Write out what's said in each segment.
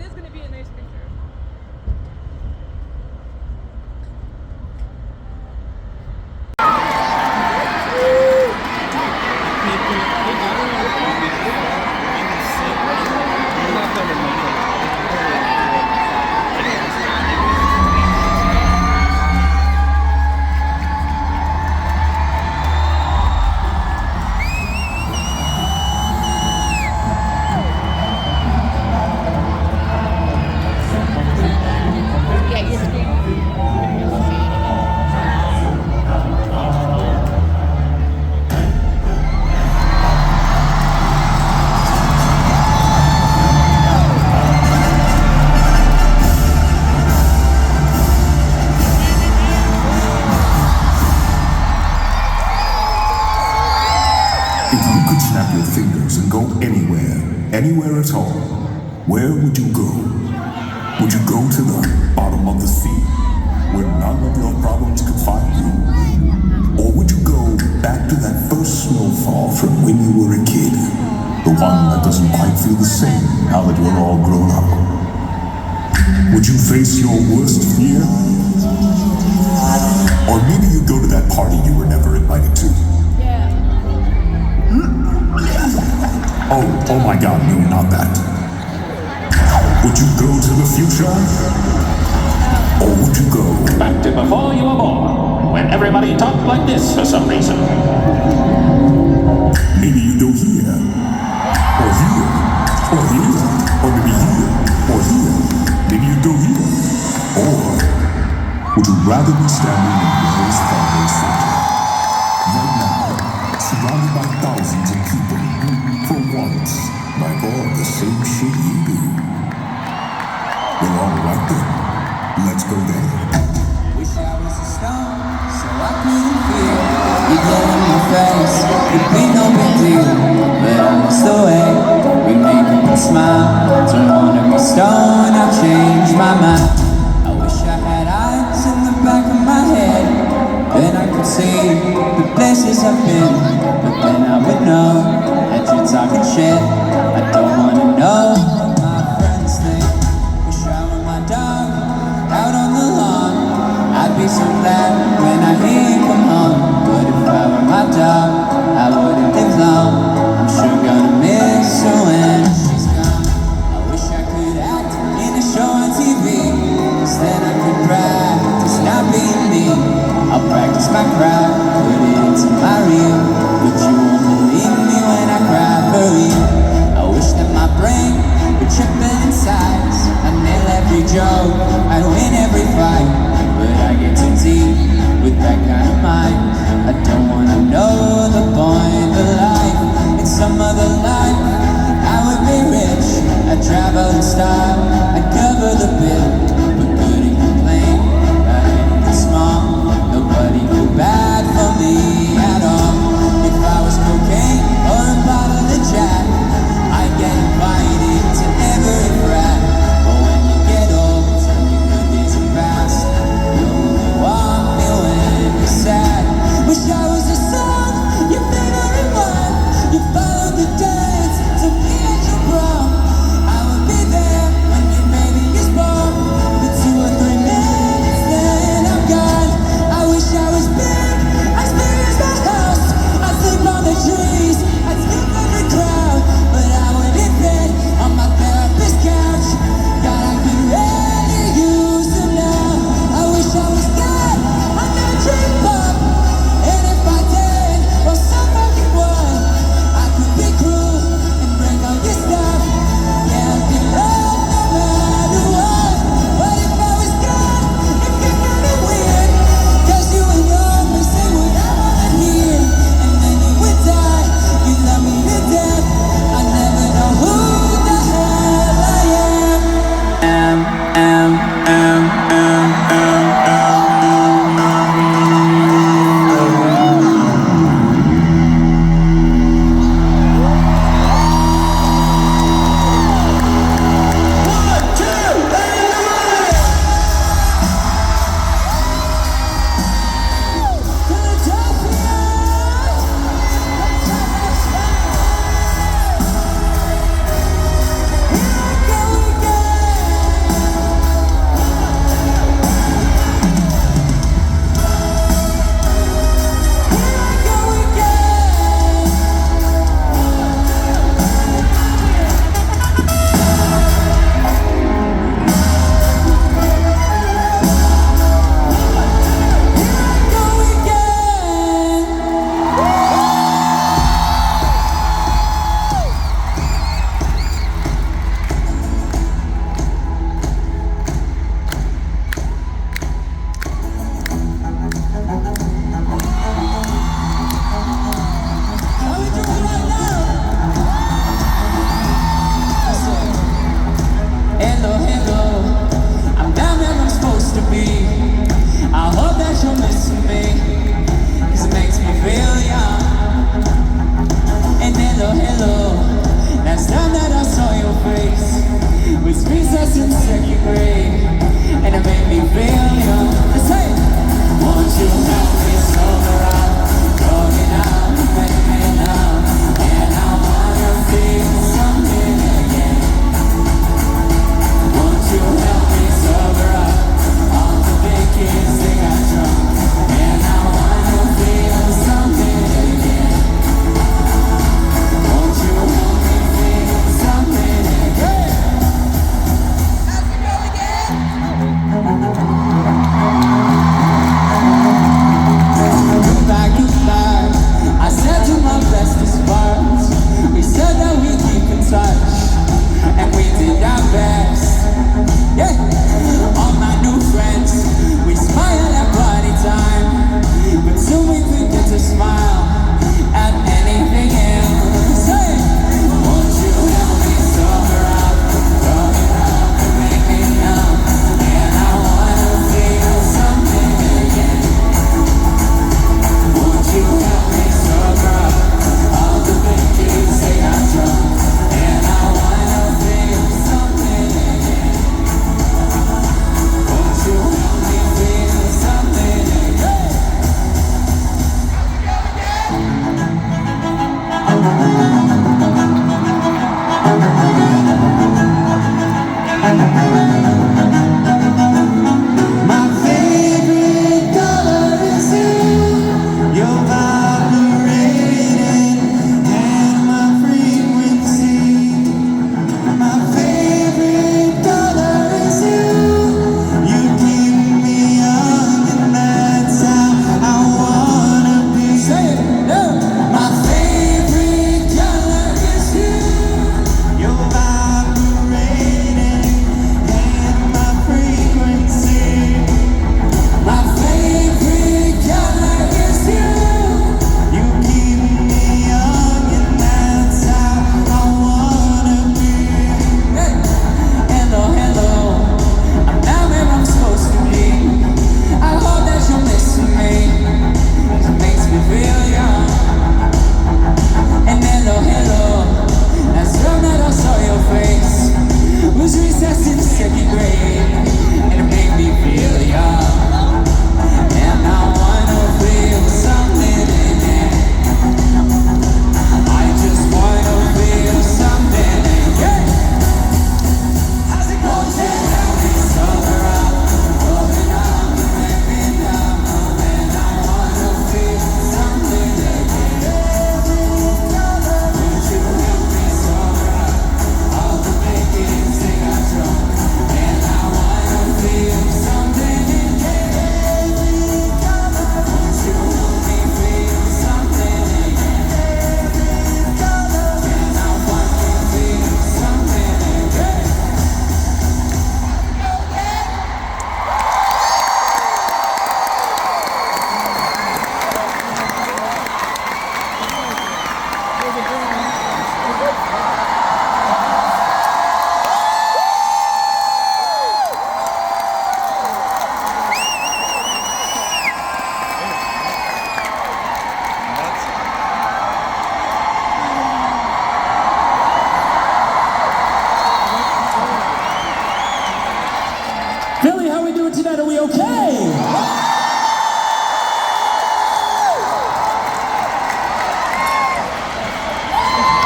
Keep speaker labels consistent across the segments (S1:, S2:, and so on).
S1: is gonna be a nice picture.
S2: If you could snap your fingers and go anywhere at all, where would you go? Would you go to the bottom of the sea, where none of your problems could find you? Or would you go back to that first snowfall from when you were a kid? The one that doesn't quite feel the same now that we're all grown up. Would you face your worst fear? Or maybe you'd go to that party you were never invited to. Oh my God, no, not that. Would you go to the future? Or would you go
S3: back to before you were born, when everybody talked like this for some reason?
S2: Maybe you go here, or here, or here, or maybe here, or here. Maybe you go here. Or would you rather be standing in Wells Fargo Center, right now, surrounded by thousands of people who, for once, like all the same shit you do? Well, all right then. Let's go there.
S4: Wish I was a stone, so I couldn't feel you glow in my face. Could be no big deal, but I miss the way we make people smile. Don't wanna be stone, I'll change my mind. I wish I had eyes in the back of my head, then I could see the places I've been. But then I would know that you're talking shit. I don't wanna know what my friends think. Wish I were my dog out on the lawn. I'd be so glad when I hear you come home. But if I were my dog, I wouldn't live long. I'm sure gonna miss her when she's gone. I wish I could act in a show on TV, 'cause then I could practice not being me. I'll practice my craft, put it into my reel, but you won't believe me when I cry for real. I wish that my brain would triple in size. I'd nail every joke, I'd win every fight, but I get too deep with that kind of mind. I don't wanna know the point of life. In some other life, I would be rich. I'd travel in style, I'd cover the bill, but couldn't complain about anything small. Nobody feel bad for me at all.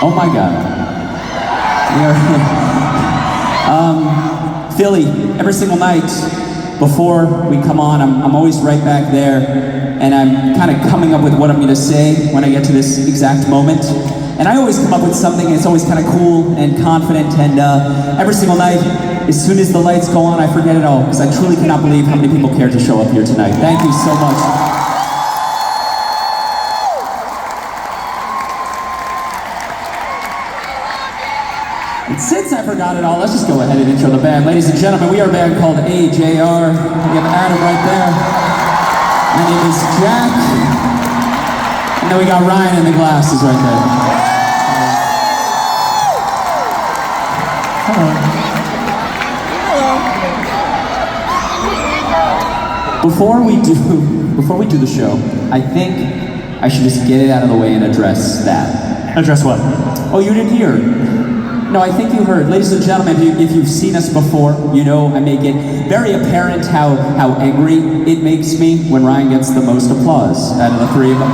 S4: Oh my God. Philly, every single night before we come on, I'm always right back there, and I'm kind of coming up with what I'm going to say when I get to this exact moment. And I always come up with something, and it's always kind of cool and confident, and every single night, as soon as the lights go on, I forget it all, because I truly cannot believe how many people cared to show up here tonight. Thank you so much. And since I forgot it all, let's just go ahead and intro the band. Ladies and gentlemen, we are a band called AJR. We have Adam right there. My name is Jack. And then we got Ryan in the glasses right there. Hello. Before we do the show, I think I should just get it out of the way and address that.
S1: Address what?
S4: Oh, you didn't hear? No, I think you heard. Ladies and gentlemen, if you've seen us before, you know I make it very apparent how angry it makes me when Ryan gets the most applause out of the three of them.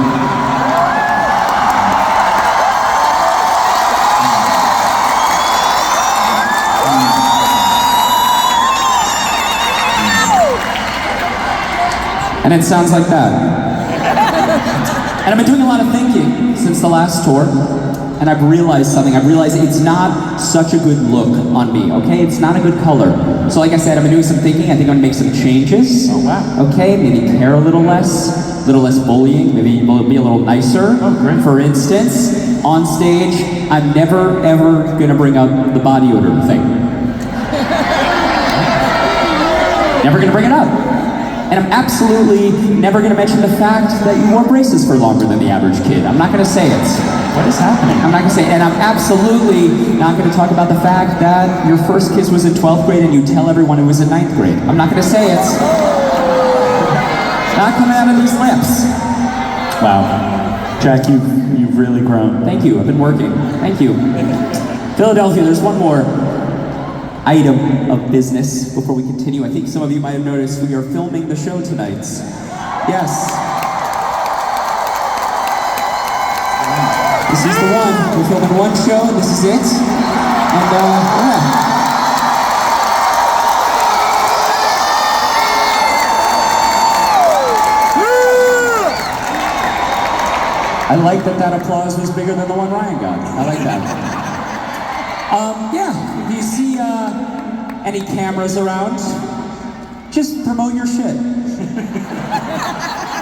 S4: And it sounds like that. And I've been doing a lot of thinking since the last tour. And I've realized something. I've realized it's not such a good look on me, okay? It's not a good color. So like I said, I've been doing some thinking. I think I'm gonna make some changes.
S1: Oh, wow.
S4: Okay, maybe care a little less bullying, maybe be a little nicer.
S1: Oh, great.
S4: For instance, on stage, I'm never, ever gonna bring up the body odor thing. Never gonna bring it up. And I'm absolutely never gonna mention the fact that you wore braces for longer than the average kid. I'm not gonna say it.
S1: What is happening?
S4: I'm not gonna say it. And I'm absolutely not gonna talk about the fact that your first kiss was in 12th grade and you tell everyone it was in 9th grade. I'm not gonna say it. Not coming out of these lips.
S1: Wow. Jack, you've really grown.
S4: Thank you, I've been working. Thank you. Philadelphia, there's one more item of business before we continue. I think some of you might have noticed we are filming the show tonight. Yes. This is the one. We're filming one show, and this is it. And, yeah. I like that applause was bigger than the one Ryan got. I like that. Yeah, if you see any cameras around, just promote your shit.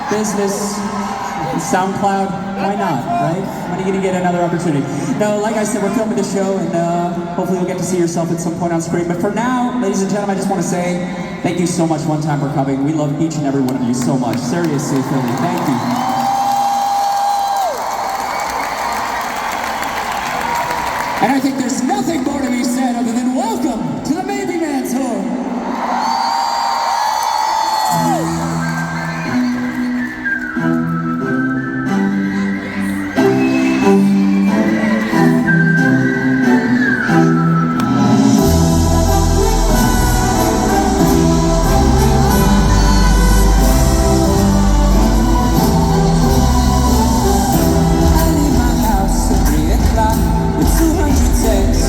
S4: Business, SoundCloud, why not, right? When are you gonna get another opportunity? No, like I said, we're filming the show, and hopefully you'll get to see yourself at some point on screen. But for now, ladies and gentlemen, I just want to say thank you so much one time for coming. We love each and every one of you so much. Seriously, Philly, thank you. And I think there's nothing more to be said other than welcome to the Baby Man's home. I leave my house at 3 o'clock with 200 texts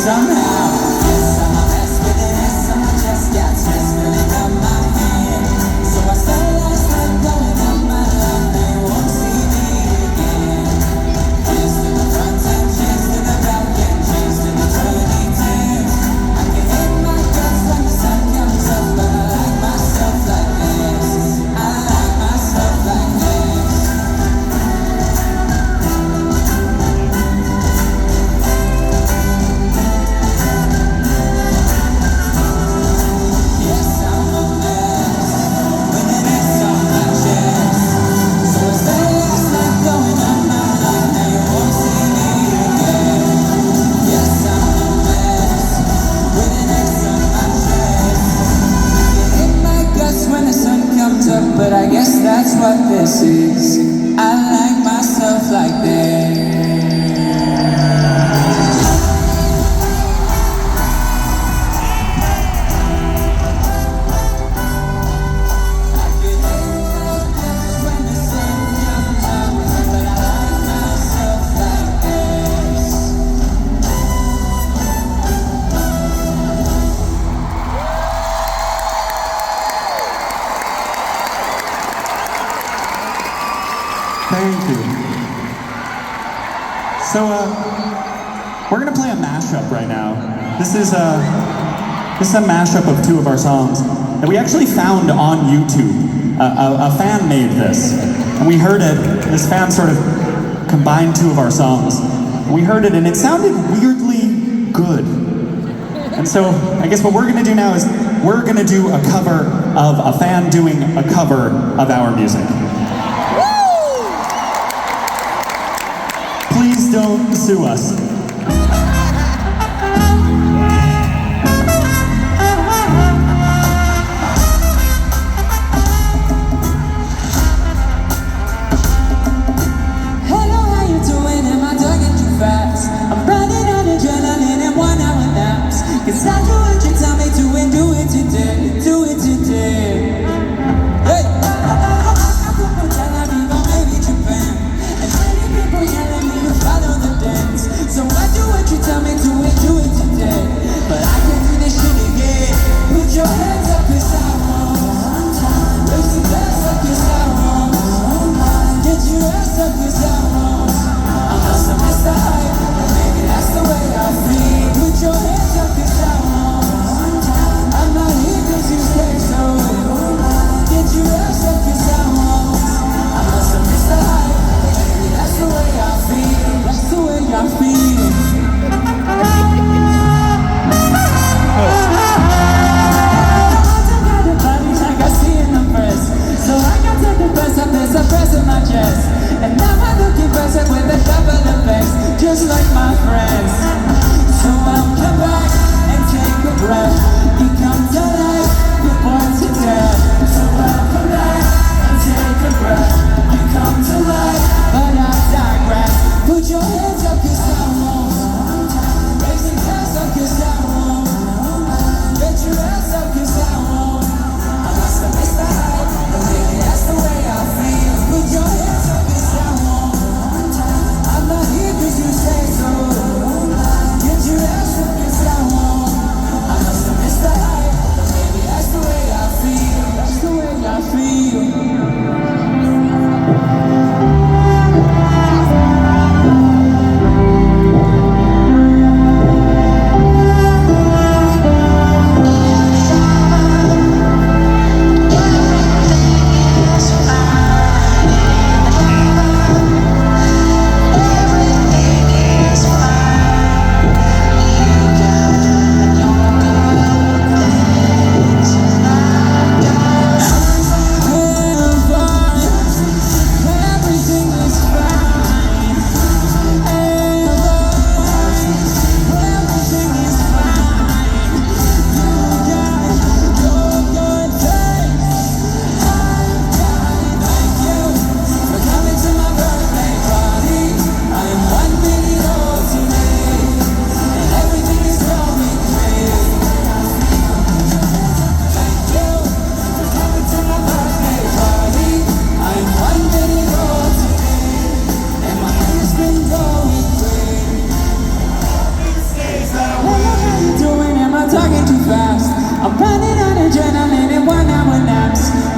S4: somehow. Yes, I'm a mess with an S on my chest. Got stress filling up my head. So I stay like I'm going up my line. They won't see me again. Cheers to the front and cheers to the back and cheers to the 2010s. I can hit my guts when the sun comes up, but I like myself like this. I like myself like this. Yes, I'm a mess with an S on my chest. So I stay last night going up my line. Now you won't see me again. Yes, I'm a mess with an S on my chest. I hit my guts when the sun comes up, but I guess that's what this is. I like myself like this. I get hit my guts when the sun comes up, but I like myself like this.
S1: Thank you. So, we're gonna play a mashup right now. This is a mashup of two of our songs that we actually found on YouTube. A fan made this, and we heard it. This fan sort of combined two of our songs. We heard it, and it sounded weirdly good. And so, I guess what we're gonna do now is we're gonna do a cover of a fan doing a cover of our music. Please don't sue us.
S4: Hello, how you doing? Am I talking too fast? I'm running on adrenaline and 1 hour naps. Cause I do what you tell me to and do it today. Do it today. Hey! Maybe Japan. And many people yelling me to follow the dance. So I do what you tell me to and do it today. But I can do this shit again. Put your hands up cause I won't. Raise the glass up cause I won't. Get your ass up cause I won't. I must have missed the hype, but maybe that's the way I feel. Put your hands up cause I won't. I'm not here cause you say so. Get your ass up cause I won't. I must have missed the hype, but maybe that's the way I feel. That's the way I feel. Like I see in the press. So I got to the best of this, I press in my chest. And now I'm looking present with a double effects, just like my friends. So I'll come back and take a breath. You come to life, you're born to death. So I'll come back and take a breath. You come to life, but I digress. Put your hands up cause I won't. Raise the glass up cause I won't. Get your ass up cause I won't. I must have missed the hype, but maybe that's the way I feel. Put your hands up cause I won't. I'm not here cause you say so. Get your ass up cause I won't. I must have missed the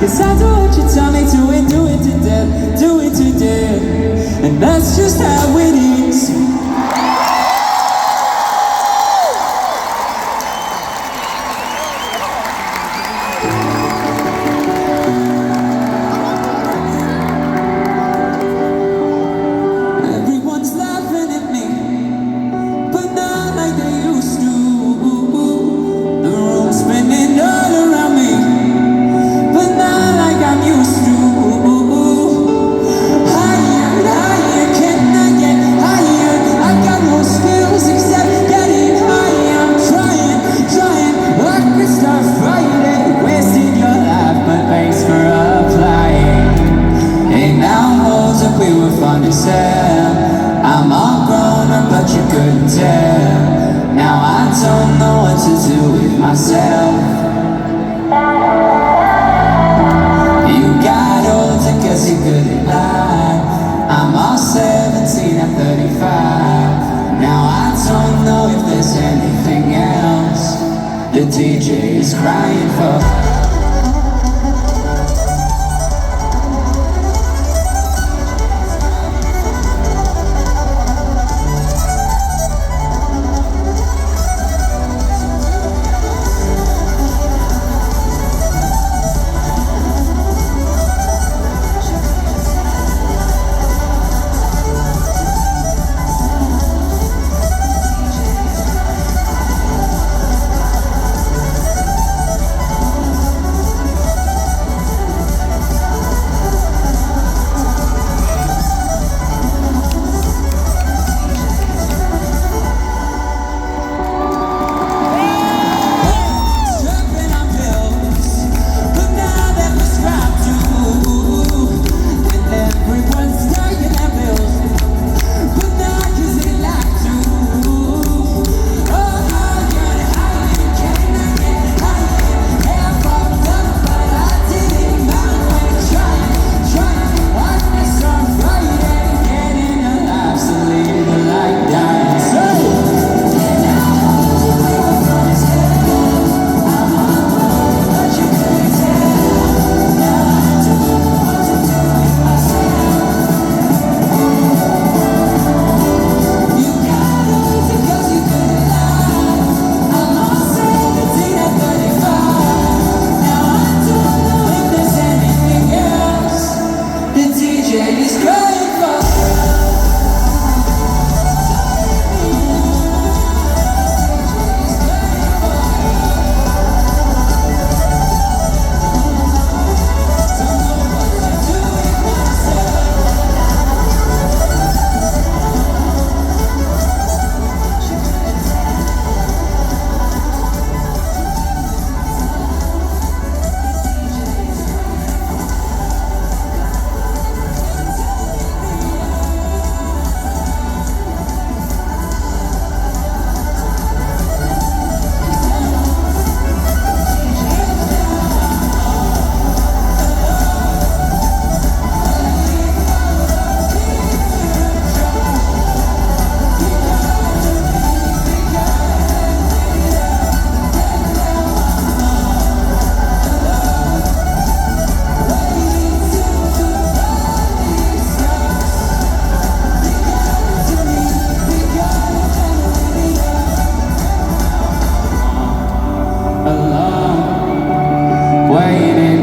S4: Cause I do what you tell me to and do it to death, do it to death. And that's just how it is. Everyone's laughing at me, but not like they used to. The room's spinning all around me, but not like I'm used to. Higher, higher, can I get higher? I got no skills except getting high. I'm trying, I could start fighting. Wasted your life, but thanks for applying. Ain't now holes that we were fun to sell. I'm all grown up, but you couldn't tell. Now I don't know what to do with myself. You got older cause you couldn't lie. I'm all 17, I'm 35. Now I don't know if there's anything else the DJ is crying for.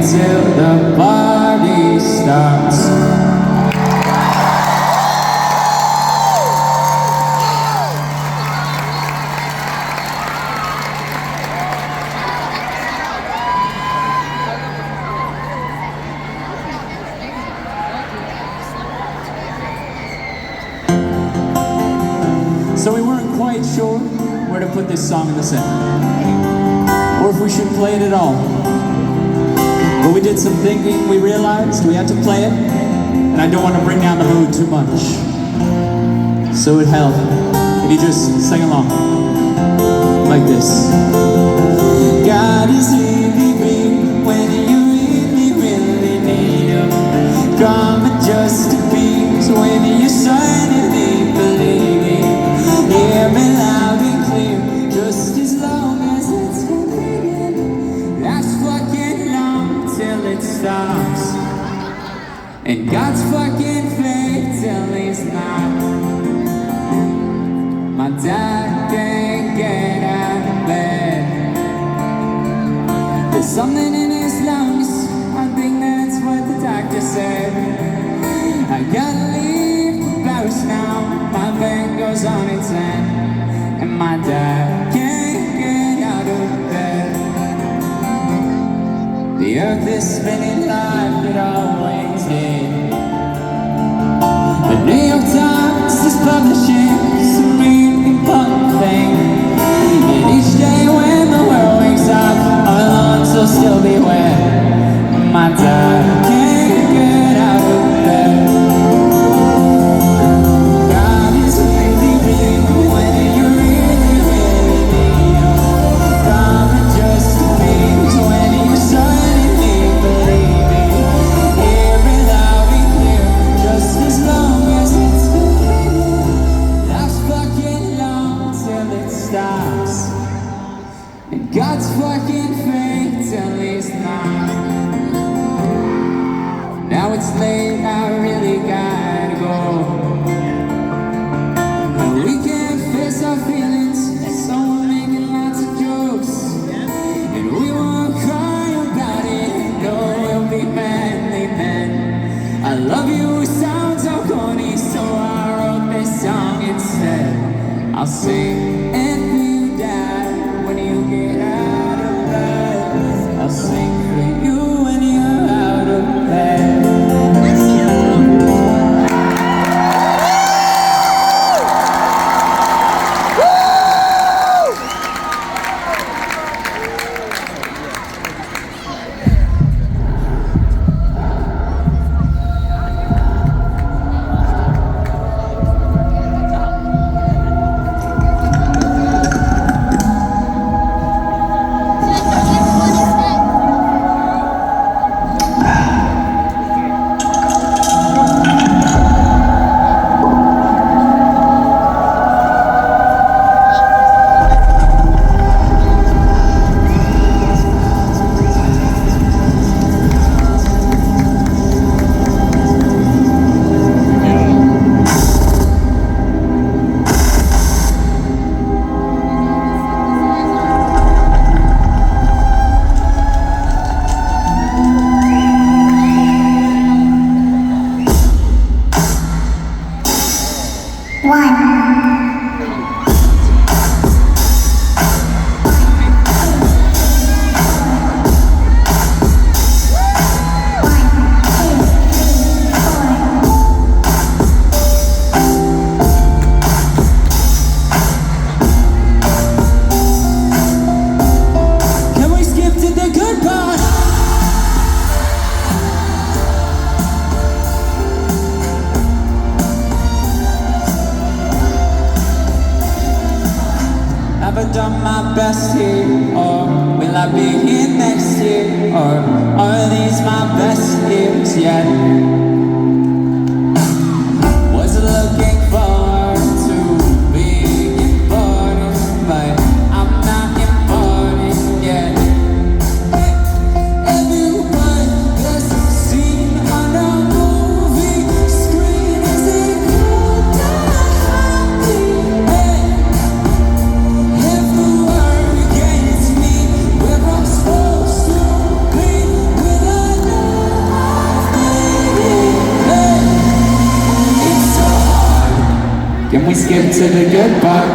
S4: Till the party starts. So we weren't quite sure where to put this song in the set, or if we should play it at all. But we did some thinking, we realized we had to play it, and I don't want to bring down the mood too much. So it helped if you just sing along, like this. God is in me when you really need him. Come and just to be when you suddenly believe it. Hear me loud and clear, just as long as it's convenient. That's fucking long till it stops. dad can't get out of bed. There's something in his lungs, I think that's what the doctor said. I gotta leave Paris now, my van goes on its end, and my dad can't get out of bed. The earth is spinning like it always did. The New York Times is publishing some really important thing, and each day when the world wakes up, our lawns will still be wet. My dad can't get out of bed. God is waiting for you when you really, really need him. Come and just believe when you suddenly believe it. Hear it loud and clear, just as long as it's familiar. Life's fucking long till it stops, and God's fucking fake till he's not. Now it's late, I really gotta go. And we can't face our feelings, so we're making lots of jokes. And we won't cry about it, no, we'll be manly men. I love you sounds so corny, so I wrote this song instead. I'll sing and you die when you get out of bed. I'll sing for you when you're out of bed. Have I done my best here, or will I be here next year, or are these my best years yet? Was looking forward to being important, but I'm not important yet. Everyone has seen on a movie screen, is it cool to happy? If the world against me, where I'm supposed to be, will I know I've made it? It's so hard. Can we skip to the good part?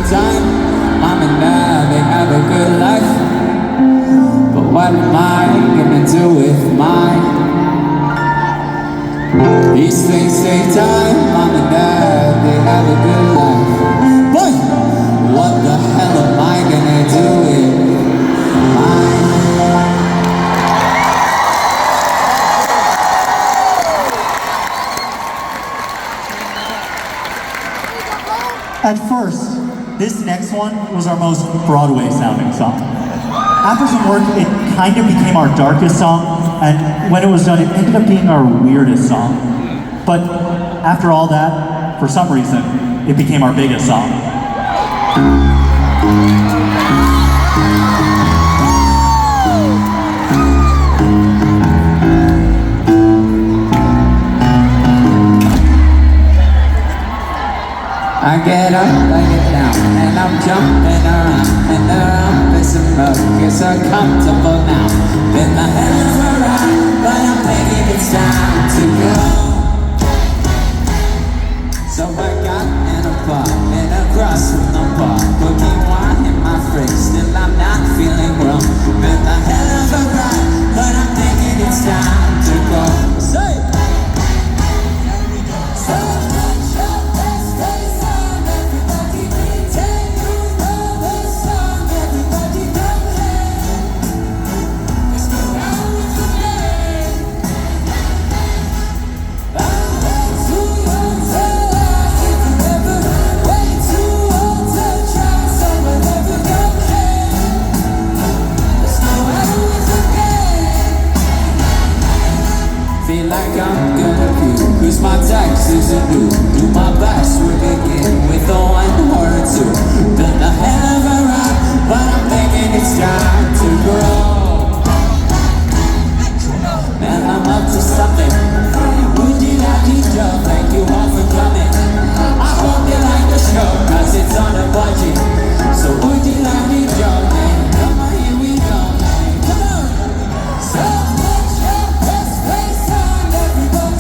S4: Time, mom and dad, they have a good life, but what am I gonna do with mine? These things take time, mom and dad, they have a good life, but what the hell am I gonna do with
S1: This next one was our most Broadway sounding song. After some work, it kind of became our darkest song, and when it was done, it ended up being our weirdest song. But after all that, for some reason, it became our biggest song.
S4: I get up, I get down, and I'm jumping around, and around this rug is so comfortable now. Been the hell of a ride, but I'm thinking it's time to go. So I got in a bar, and across from the bar, cooking wine in my fridge, still I'm not feeling wrong. Been the hell of a ride, but I'm thinking it's time to go. Say! Cause my text isn't new. Do my best, we begin with a 1 or a 2. Been a hell of a ride, but I'm thinking it's time to grow. And I'm up to something. Would you like to jump? Thank you all for coming. I hope you like the show, cause it's on a budget. So would you like to jump? Come on, here we go. Come on. So put your best face on, everybody.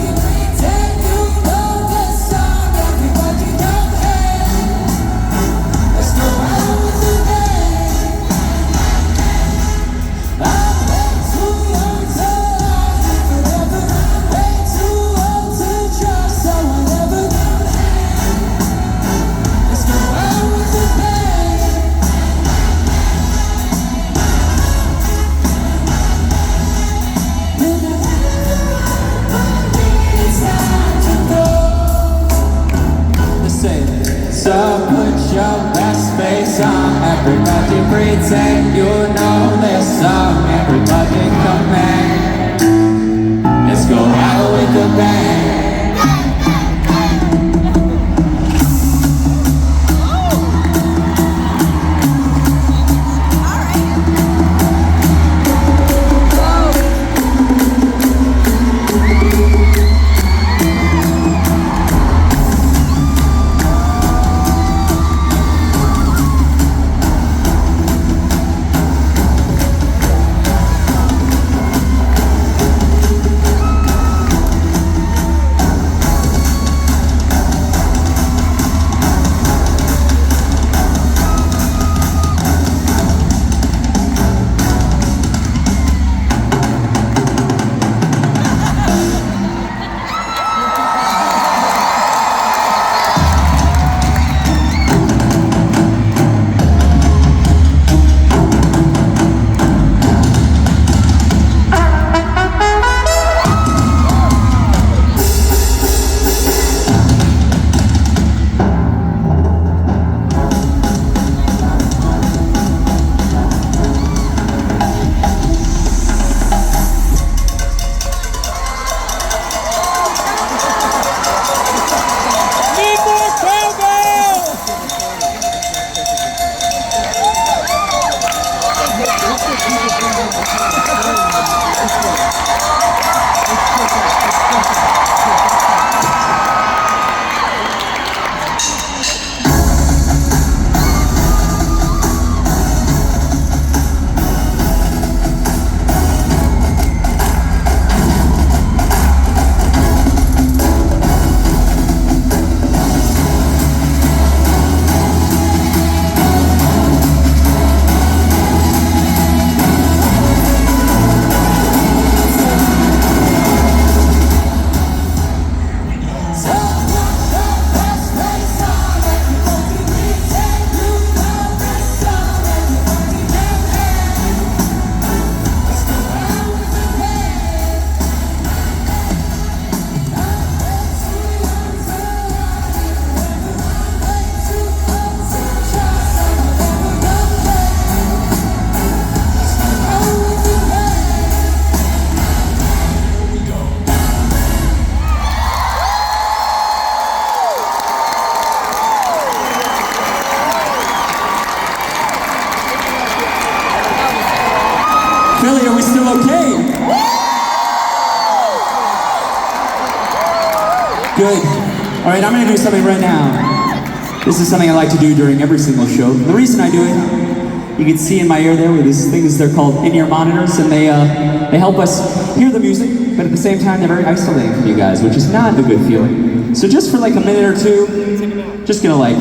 S4: So put your best face on, everybody pretend you know this song. Everybody come in, let's go out with the band. Philly, are we still okay? Good. All right, I'm gonna do something right now. This is something I like to do during every single show. The reason I do it, you can see in my ear there with these things, they're called in-ear monitors, and they help us hear the music, but at the same time, they're very isolating from you guys, which is not a good feeling. So just for like a minute or two, just gonna like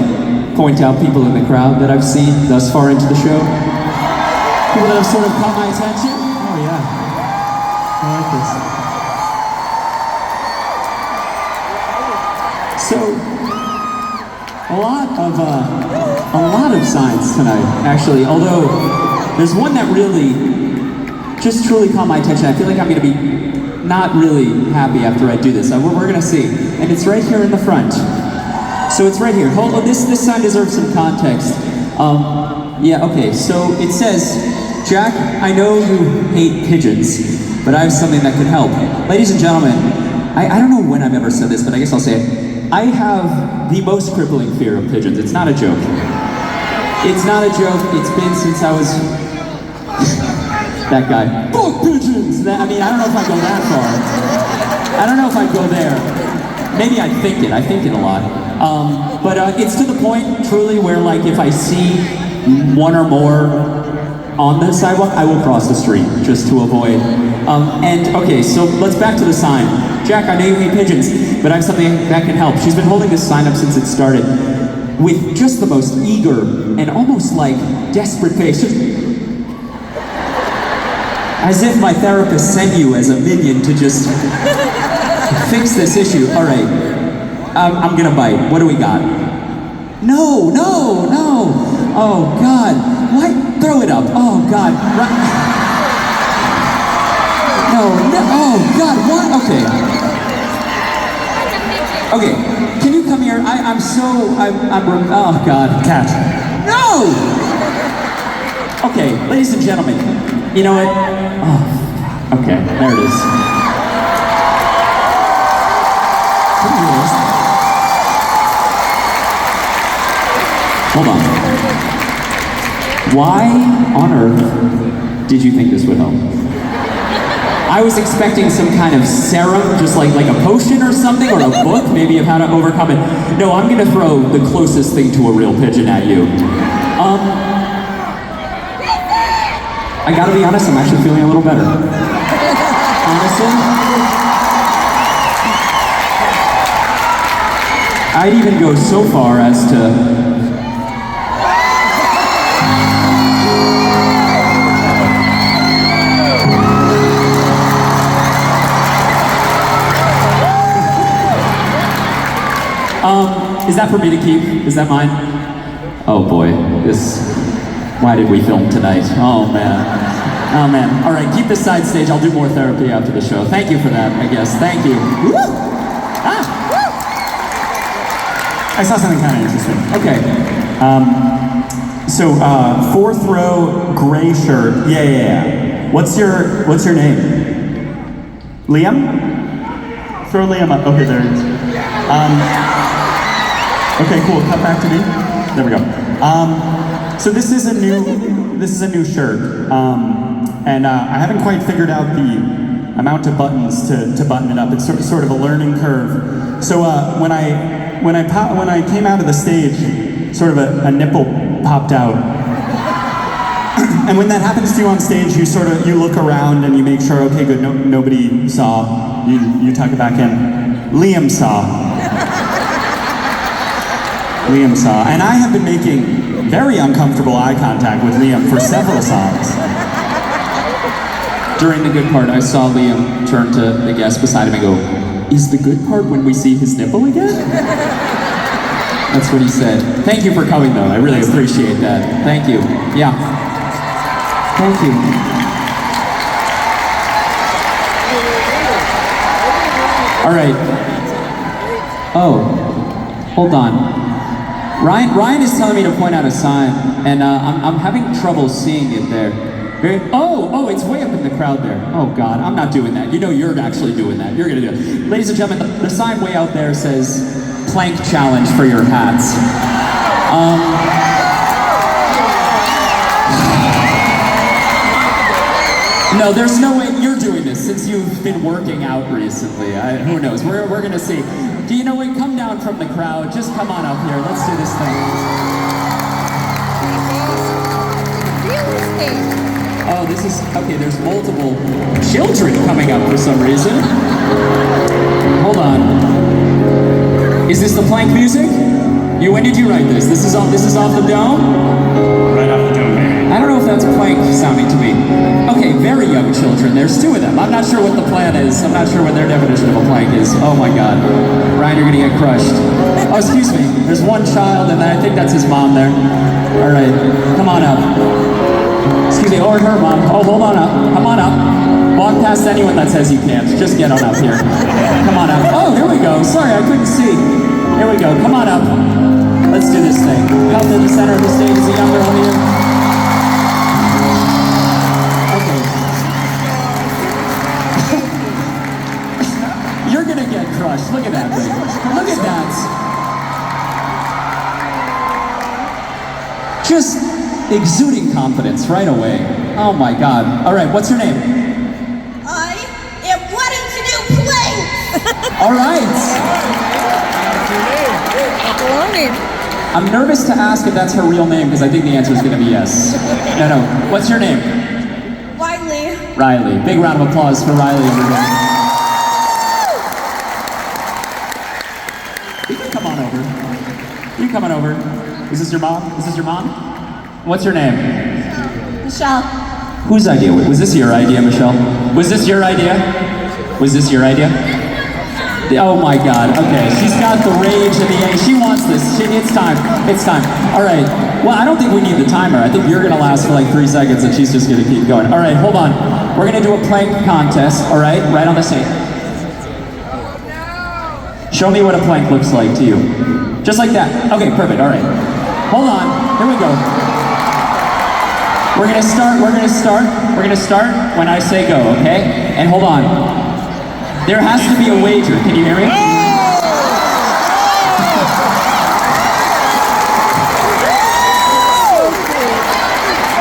S4: point out people in the crowd that I've seen thus far into the show. People that have sort of caught my attention.
S1: Oh yeah. I like this.
S4: So, a lot of signs tonight, actually, although there's one that really just truly caught my attention. I feel like I'm gonna be not really happy after I do this. We're gonna see. And it's right here in the front. So it's right here. Hold on, this sign deserves some context. Yeah, okay, so it says, Jack, I know you hate pigeons, but I have something that could help. Ladies and gentlemen, I don't know when I've ever said this, but I guess I'll say it. I have the most crippling fear of pigeons. It's not a joke. It's not a joke. It's been since I was that guy. Fuck pigeons! I mean, I don't know if I go that far. I don't know if I go there. Maybe I think it. I think it a lot. But it's to the point, truly, where like if I see one or more on the sidewalk, I will cross the street just to avoid. And okay, so let's back to the sign. Jack, I know you hate pigeons, but I have something that can help. She's been holding this sign up since it started with just the most eager and almost like desperate face. Just as if my therapist sent you as a minion to just fix this issue. All right, I'm gonna bite. What do we got? No. Oh God, what? Throw it up. Oh God. No. Oh God, what? Okay, can you come here? I'm oh God.
S1: Cat.
S4: No! Okay, ladies and gentlemen, you know what? Oh, okay, there it is. Hold on. Why on earth did you think this would help? I was expecting some kind of serum, just like a potion or something, or a book, maybe of how to overcome it. No, I'm gonna throw the closest thing to a real pigeon at you. I gotta be honest, I'm actually feeling a little better. Honestly. I'd even go so far as to is that for me to keep? Is that mine? Oh boy, why did we film tonight? Oh man. All right, keep this side stage. I'll do more therapy after the show. Thank you for that, I guess. Thank you. Woo!
S1: I saw something kind of interesting.
S4: Okay.
S1: So, fourth row, gray shirt. Yeah. What's your name? Liam? Throw Liam up. Okay, there he is. Okay, cool. Cut back to me. There we go. So this is a new shirt, and I haven't quite figured out the amount of buttons to button it up. It's sort of a learning curve. So when I came out of the stage, sort of a nipple popped out. And when that happens to you on stage, you look around and you make sure, okay, good, nobody saw. You tuck it back in. Liam saw. And I have been making very uncomfortable eye contact with Liam for several songs.
S4: During the good part, I saw Liam turn to the guest beside him and go, "Is the good part when we see his nipple again?" That's what he said. Thank you for coming, though. I really appreciate that. Thank you. Yeah. Thank you. All right. Oh, hold on. Ryan is telling me to point out a sign, and I'm having trouble seeing it there. Oh, it's way up in the crowd there. Oh God, I'm not doing that. You know you're actually doing that. You're gonna do it. Ladies and gentlemen, the sign way out there says, "Plank challenge for your hats."
S1: No, there's no way you're doing this since you've been working out recently. Who knows? We're gonna see. Do you know what? Come down from the crowd. Just come on up here. Let's do this thing. Oh, this is okay. There's multiple children coming up for some reason. Hold on. Is this the plank music? When did you write this? This is off the dome?
S3: Right off the dome.
S1: I don't know if that's plank sounding to me. Okay, very young children. There's two of them. I'm not sure what the plan is. I'm not sure what their definition of a plank is. Oh my God. Ryan, you're gonna get crushed. Oh, excuse me. There's one child and I think that's his mom there. All right, come on up. Excuse me, or her mom. Oh, hold on up. Come on up. Walk past anyone that says you can't. Just get on up here. Come on up. Oh, here we go. Sorry, I couldn't see. Here we go. Come on up. Let's do this thing. Up to the center of the stage is a young girl here. Okay. You're gonna get crushed. Look at that thing. Look at that. Just exuding confidence right away. Oh my God. All right, what's your name?
S5: I am wanting to do planks.
S1: All right. I'm nervous to ask if that's her real name because I think the answer is going to be yes. No. What's your name?
S5: Riley.
S1: Riley. Big round of applause for Riley, everybody. You can come on over. You come on over. Is this your mom? Is this your mom? What's your name?
S5: Michelle.
S1: Whose idea? Was this your idea, Michelle? Was this your idea? Was this your idea? Oh my God, okay. She's got the rage and the she wants this. It's time. It's time. All right. Well, I don't think we need the timer. I think you're gonna last for like 3 seconds and she's just gonna keep going. All right, hold on. We're gonna do a plank contest, all right? Right on the stage. Show me what a plank looks like to you. Just like that. Okay, perfect, all right. Hold on, here we go. We're gonna start when I say go, okay? And hold on. There has to be a wager. Can you hear me?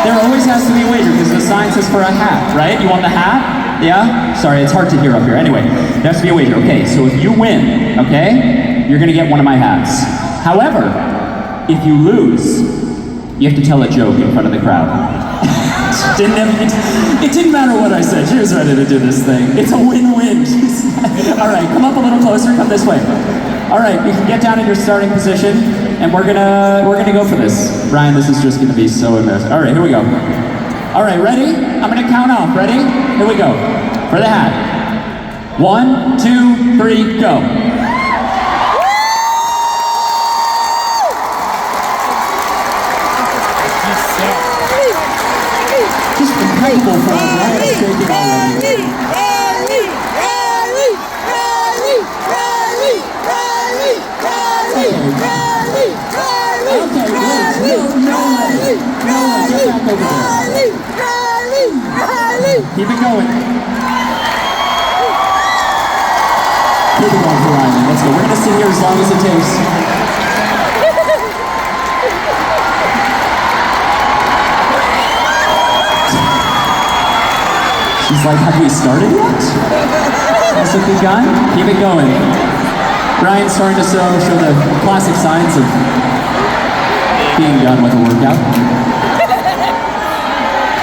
S1: There always has to be a wager because the sign says for a hat, right? You want the hat? Yeah? Sorry, it's hard to hear up here. Anyway, there has to be a wager. Okay, so if you win, okay, you're gonna get one of my hats. However, if you lose, you have to tell a joke in front of the crowd. It didn't matter what I said. She was ready to do this thing. It's a win-win. All right, come up a little closer. Come this way. All right, you can get down in your starting position, and we're gonna go for this. Ryan, this is just gonna be so embarrassing. All right, here we go. All right, ready? I'm gonna count off. Ready? Here we go. For the hat. 1, 2, 3, go. Just impeccable for Ryan is shaking already. Okay, wait, no way. Get back over there. Keep it going. Keep it going for Ryan. Let's go. We're gonna sit here as long as it takes. She's like, have we started yet? That's a good guy. Keep it going. Ryan's starting to show the classic signs of being done with a workout.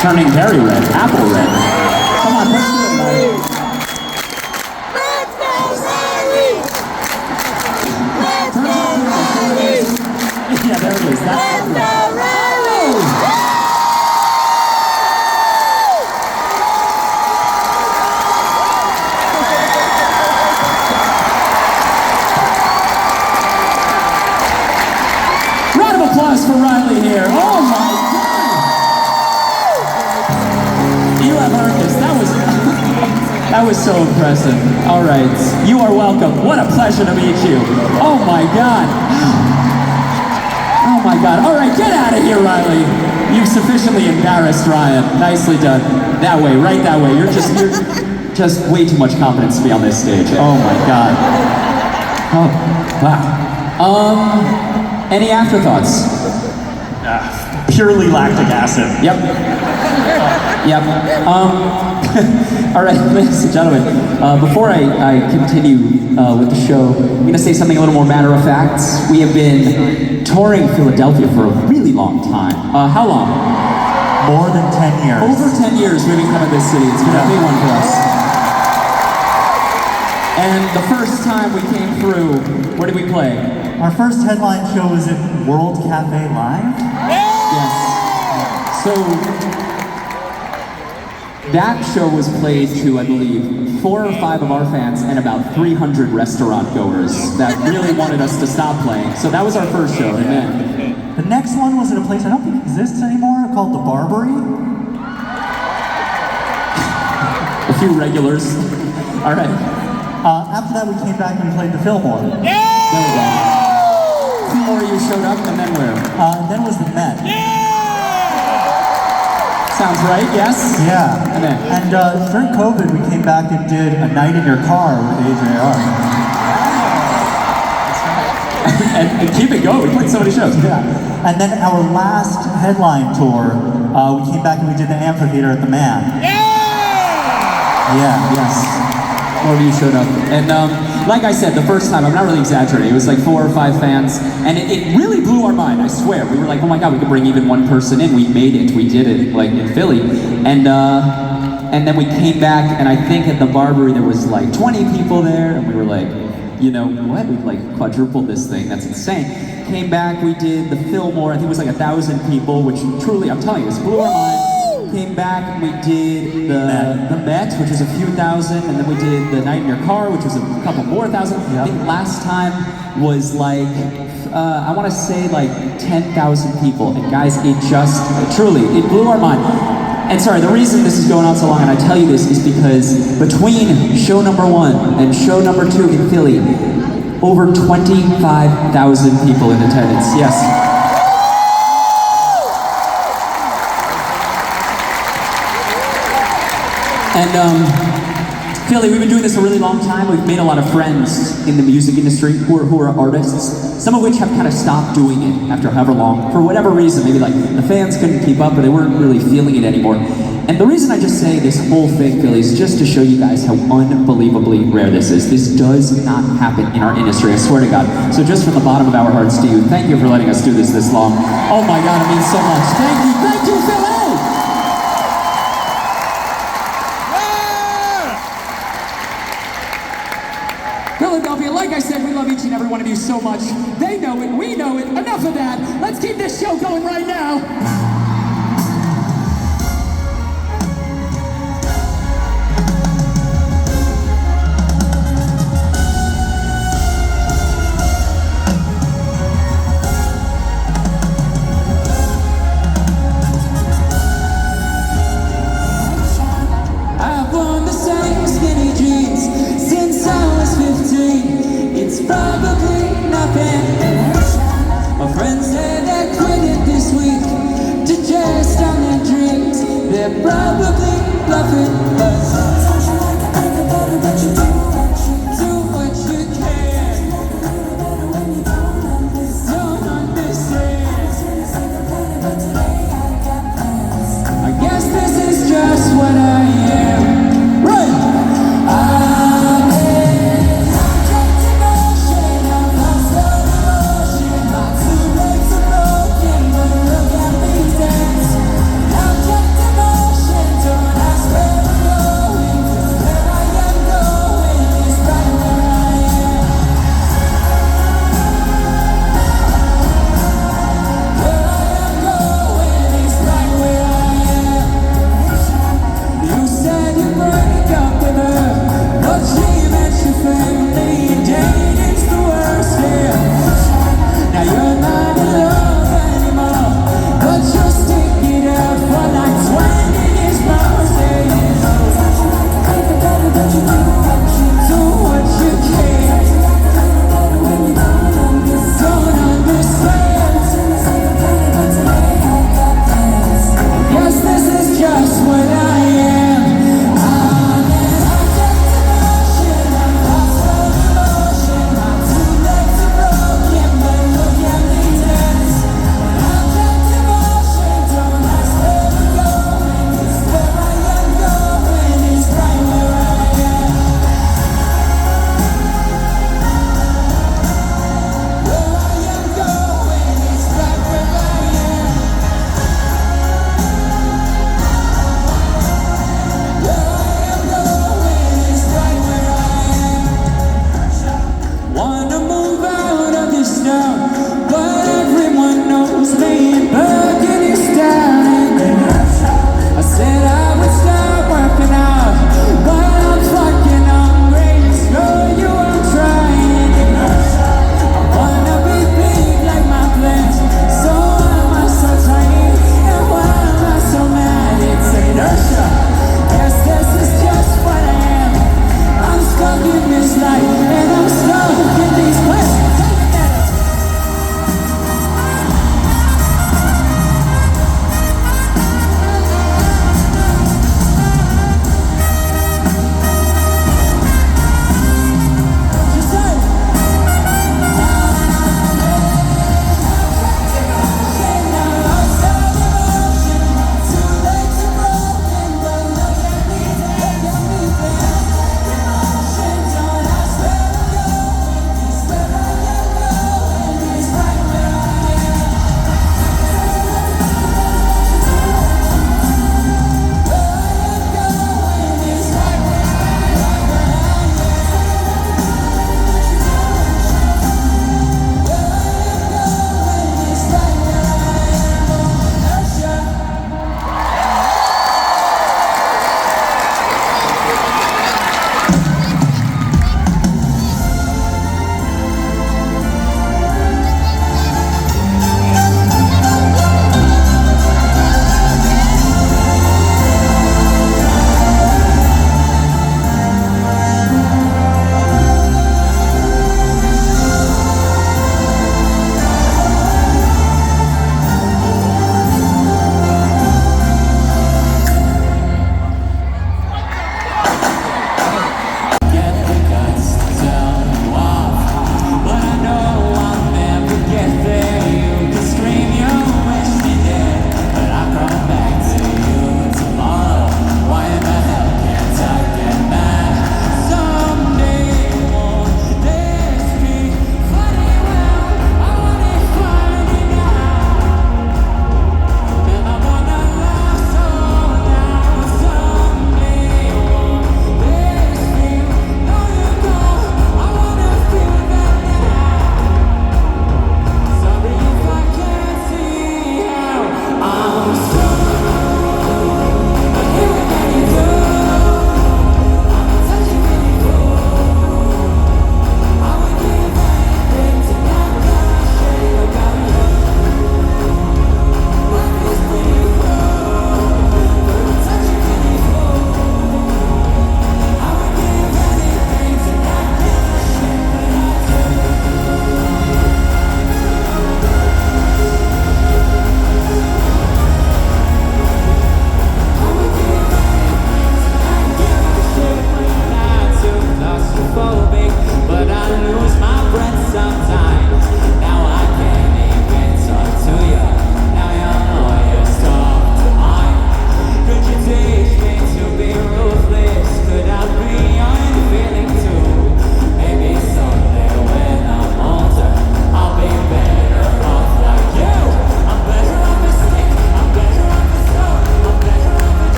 S1: Turning very red, apple red. Come on, let's do it, Ryan. Yeah, there it is. That's applause for Riley here. Oh my God! You have earned this. That was so impressive. All right, you are welcome. What a pleasure to meet you. Oh my God. Oh my God. All right, get out of here, Riley. You've sufficiently embarrassed Ryan. Nicely done. That way, right that way. You're just way too much confidence to be on this stage. Oh my God. Oh, wow. Any afterthoughts?
S3: Purely lactic acid.
S1: Yep.
S6: Yep. All right, ladies and gentlemen, before I continue with the show, I'm going to say something a little more matter of fact. We have been touring Philadelphia for a really long time. How long?
S1: More than 10 years.
S6: Over 10 years we've been coming to this city. It's been a big one for us. And the first time we came through, where did we play?
S1: Our first headline show was at World Cafe Live.
S6: Yes. So that show was played to, I believe, 4 or 5 of our fans and about 300 restaurant goers that really wanted us to stop playing. So that was our first show. Amen.
S1: The next one was at a place I don't think exists anymore called The Barbary.
S6: A few regulars. All right.
S1: After that, we came back and we played the Fillmore.
S6: There we go. 2 more you showed up, and then where?
S1: Then was the Met.
S6: Sounds right, yes?
S1: Yeah.
S6: And then?
S1: And during COVID, we came back and did A Night in Your Car with AJR.
S6: and keep it going. We played so many shows.
S1: Yeah. And then our last headline tour, we came back and we did the amphitheater at the Man. Yeah.
S6: Yes. More of you showed up. And like I said, the first time, I'm not really exaggerating, it was like 4 or 5 fans, and it really blew our mind, I swear. We were like, oh my God, we could bring even one person in. We made it, we did it, like in Philly. And then we came back, and I think at the Barbary there was like 20 people there, and we were like, you know what, we've like quadrupled this thing, that's insane. Came back, we did the Fillmore, I think it was like 1,000 people, which truly, I'm telling you, this blew our mind. Came back and we did the Met, which was a few thousand, and then we did the Night in Your Car, which was a couple more thousand. Yep. I think last time was like, I want to say like 10,000 people. And guys, it just, truly, it blew our mind. And sorry, the reason this is going on so long, and I tell you this, is because between show number 1 and show number 2 in Philly, over 25,000 people in attendance, yes. And Philly, we've been doing this a really long time. We've made a lot of friends in the music industry who are artists, some of which have kind of stopped doing it after however long, for whatever reason. Maybe like the fans couldn't keep up, or they weren't really feeling it anymore. And the reason I just say this whole thing, Philly, is just to show you guys how unbelievably rare this is. This does not happen in our industry, I swear to God. So just from the bottom of our hearts to you, thank you for letting us do this long. Oh my God, it means so much. Thank you, Philly! Philadelphia, like I said, we love each and every one of you so much. They know it, we know it. Enough of that. Let's keep this show going right now. I've worn the same skinny jeans since I was 15. It's probably nothing. My friends say they quit it this week to chase down their dreams. They're probably bluffing. Do what you can. Don't understand. I guess this is just what I am. Right!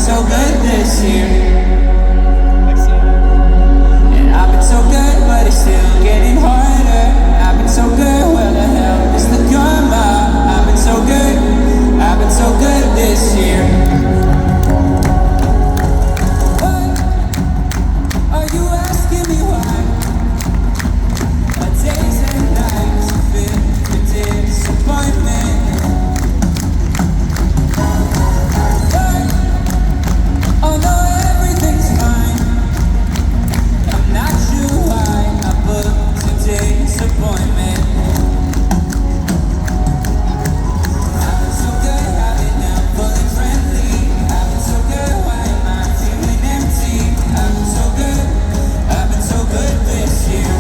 S4: so good this year. And I've been so good, but it's still getting harder. I've been so good, where the hell is the karma? I've been so good this year. What are you asking me why? My days and nights are filled with disappointment. But although everything's fine, I'm not sure why I booked today's disappointment. I've been so good, I've been now fully friendly. I've been so good, why am I feeling empty? I've been so good this year.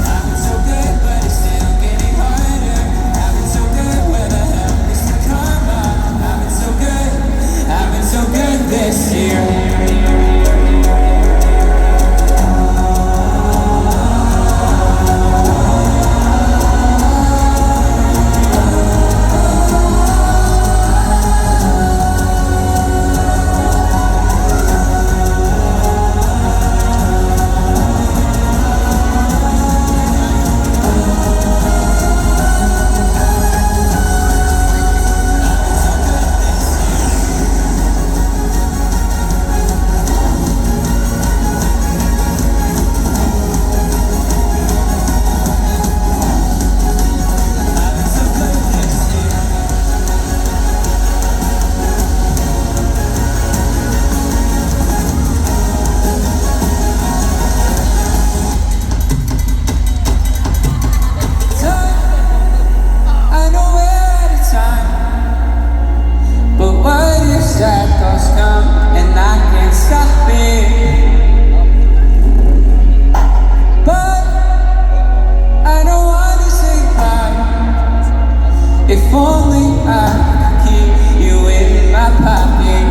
S4: I've been so good, but it's still getting harder. I've been so good, where the hell is the karma? I've been so good this year. I know we're out of time, but what if cycles come and I can't stop it? But I don't wanna say bye. If only I could keep you in my pocket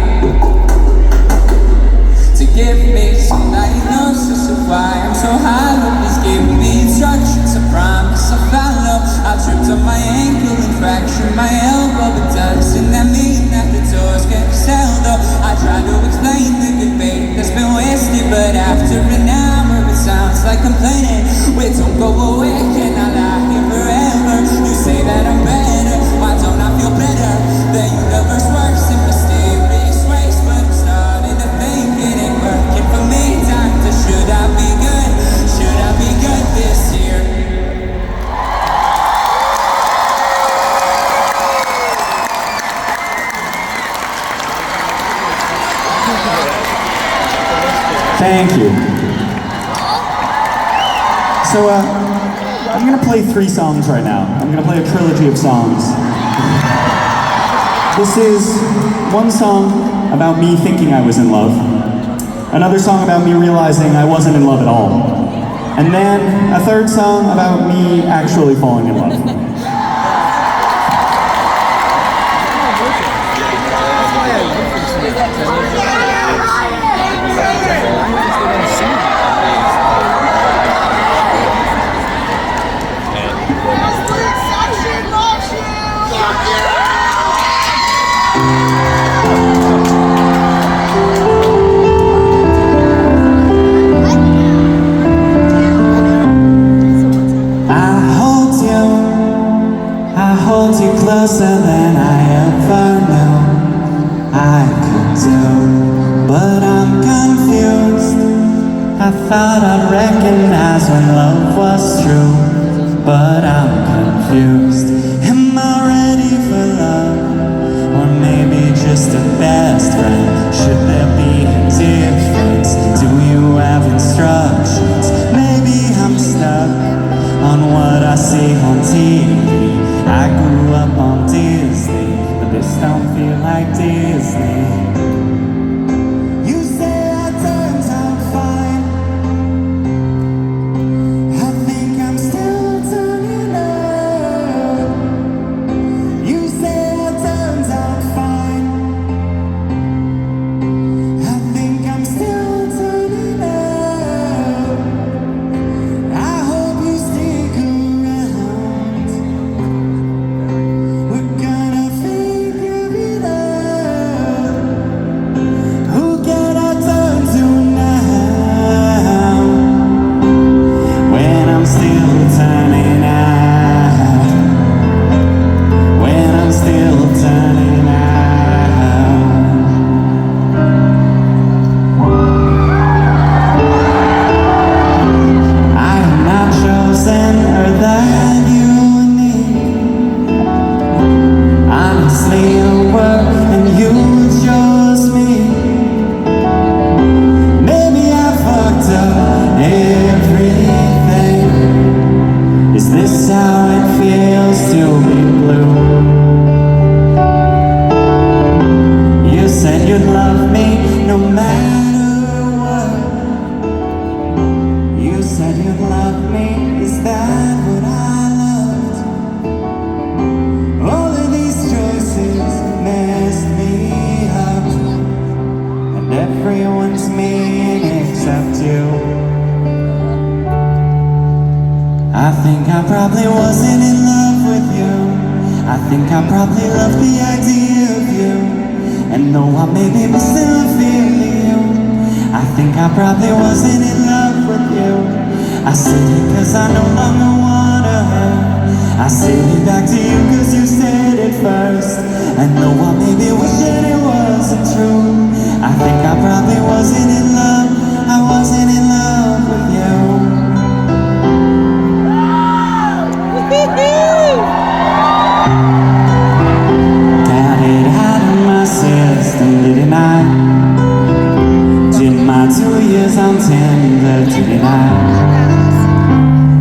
S4: to give me some diagnosis of why I'm so hollow. Please give me instructions, I promise I'll follow. I tripped on my ankle and fractured my elbow, but doesn't that mean that the door's gonna sell though? I try to explain the good faith that's been wasted, but after an hour it sounds like complaining. Wait, don't go away, can I lie here forever? You say that I'm better, why don't I feel better? The universe works in mysterious ways, but I'm starting to think it ain't working for me. Doctor, should I be good? Should I be good this year?
S1: Thank you. So, I'm gonna play 3 songs right now. I'm gonna play a trilogy of songs. This is one song about me thinking I was in love, another song about me realizing I wasn't in love at all, and then a third song about me actually falling in love. Closer than I ever knew I could do, but I'm confused. I thought I'd recognize when love was true, but I'm confused. Am I ready for love, or maybe just a best friend? Should there be a difference? Do you have instructions? Maybe I'm stuck on what I see on TV. I grew up on Disney, but this don't feel like Disney. You say I turned out fine. I think I'm still turning up. You say I turned out fine. I think I'm still turning up.
S4: think I probably wasn't in love with you. I think I probably loved the idea of you. And though I may be missing the feeling you, I think I probably wasn't in love with you. I said it cause I no longer wanna hurt. I said it back to you cause you said it first. And though I may be wishing it wasn't true, I think I probably wasn't in love. I wasn't in love with you. Got it out of my system, didn't I? Did my 2 years on Tinder, didn't I?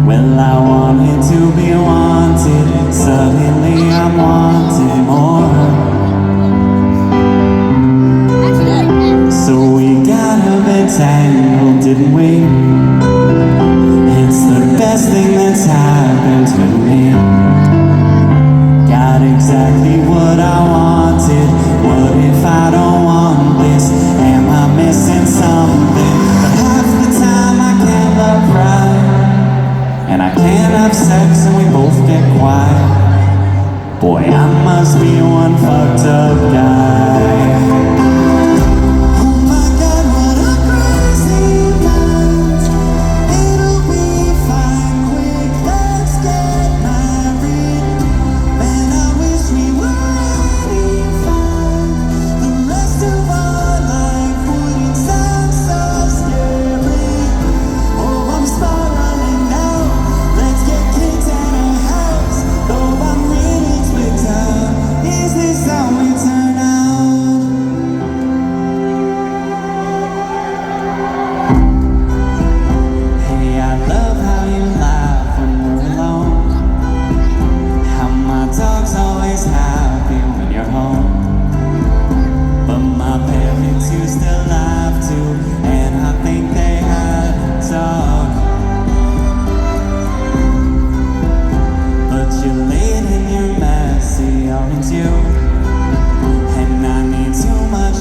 S4: Well, I wanted to be wanted, suddenly I'm wanting more. So we got a bit tangled, didn't we? It's the best thing that's happened to me. Got exactly what I wanted. What if I don't want this? Am I missing something? But half the time I can't love right, and I can't have sex and we both get quiet. Boy, I must be one fucked up guy.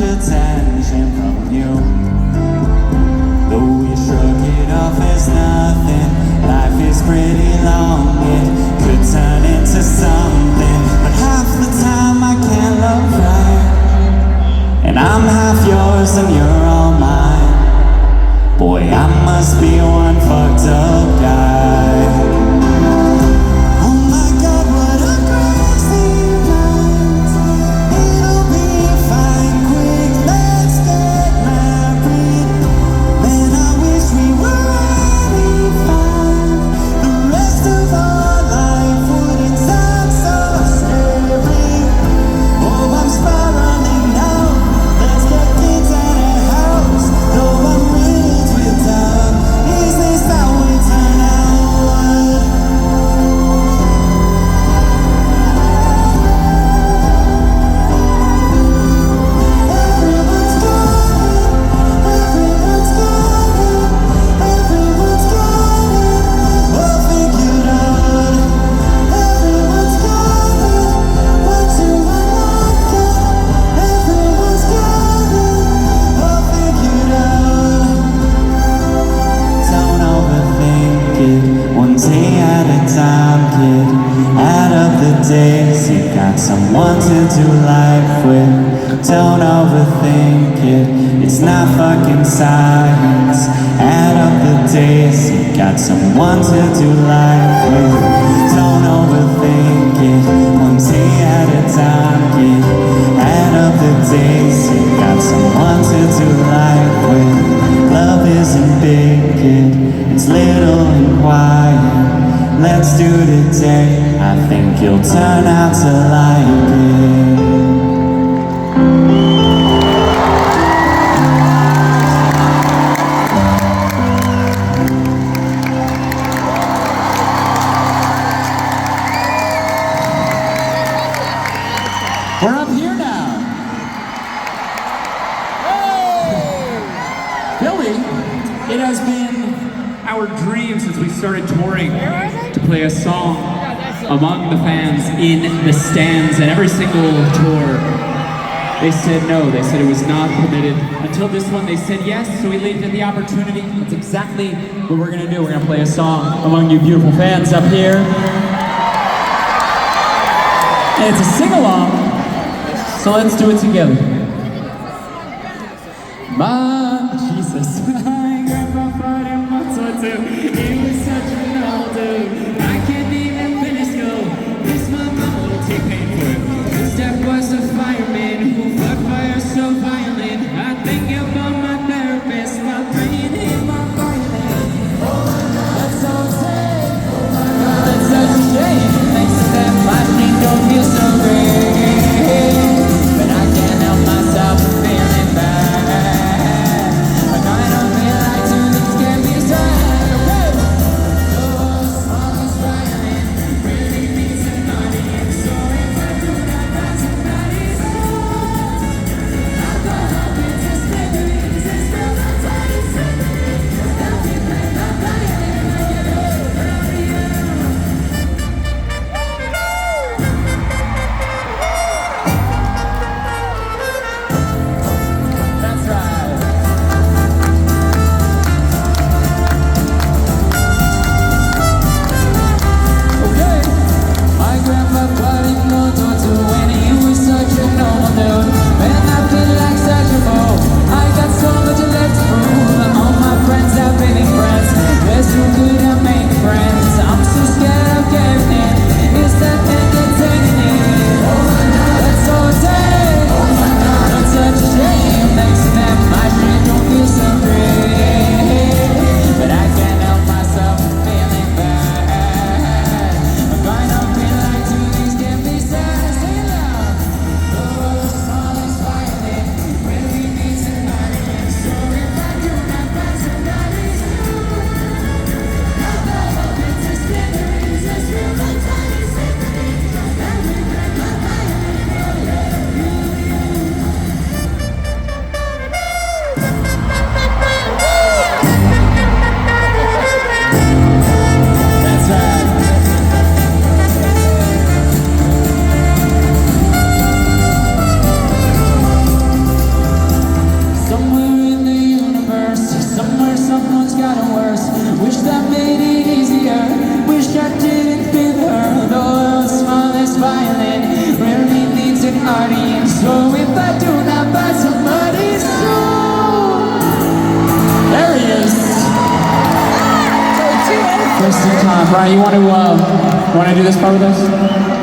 S4: Attention from you. Though we shrug it off as nothing, life is pretty long. It could turn into something, but half the time I can't love right, and I'm half yours and you're all mine. Boy, I must be one fucked up guy. Days you got someone to do life with. Don't overthink it, it's not fucking science. Add up the days you got someone to do life with. Don't overthink it, one day at a time, kid. Add up the days you got someone to do life with. Love isn't big, kid, it's little and quiet. Let's do it today, I think you'll turn out to like it.
S6: We're up here now. Billy, it has been our dream since we started touring to play a song among the fans in the stands, and every single tour They said no, they said it was not permitted. Until this one, they said yes, so we leaped at the opportunity. That's exactly what we're gonna do. We're gonna play a song among you beautiful fans up here. And it's a sing-along, so let's do it together. Jesus. My grandpa fought in World War II. He was such an old dude. I can't even finish school. This my mama will take pain for it. This step was a fireman who fought fire so violent. I think about my therapist while playing in my violin. That's so sad. That's such a shame. Thanks to that my dream don't feel so great. But I can't help myself from feeling bad. Brian, you want to do this part with us?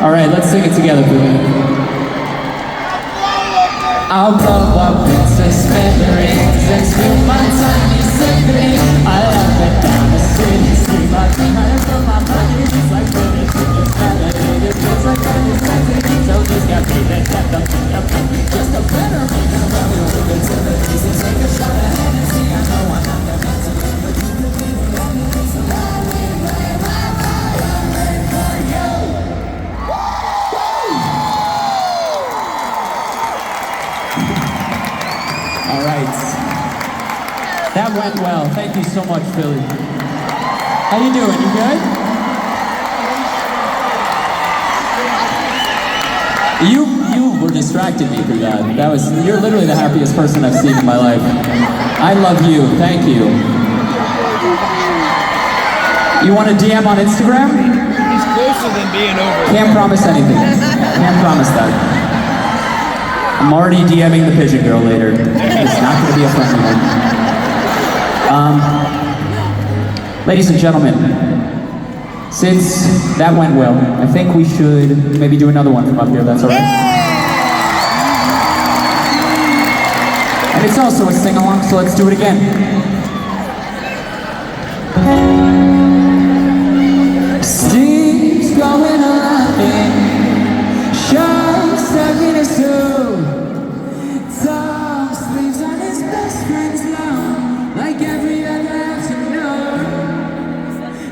S6: All right, let's sing it together for a minute. I'll blow up into smithereens and spill my tiny symphony. I love it down the street, see my behind from my money. It's like it's melody, it feels like I'm expecting. So just got me the depth of me, just a better me. I'm probably with the utilities and take a shot at Hennessy. I know I'm not the best, but you can be the enemy. So let me play my violin for you. All right. That went well. Thank you so much, Philly. How you doing? You good? You were distracting me through that. You're literally the happiest person I've seen in my life. I love you. Thank you. You want a DM on Instagram?
S7: He's closer than being over.
S6: Can't promise anything. Can't promise that. I'm already DMing the pigeon girl later. It's not going to be a friendly one. Ladies and gentlemen, since that went well, I think we should maybe do another one from up here, that's all right? And it's also a sing-along, so let's do it again. Steve's going on in, sharks stuck in a soup. Tom sleeps on his best friend's lawn, like every other afternoon.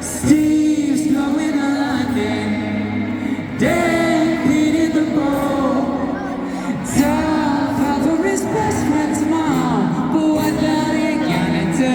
S6: Steve's going on London, Dan Pete in the bowl. Tom fell for his best friend's mom, but what the heck gonna do?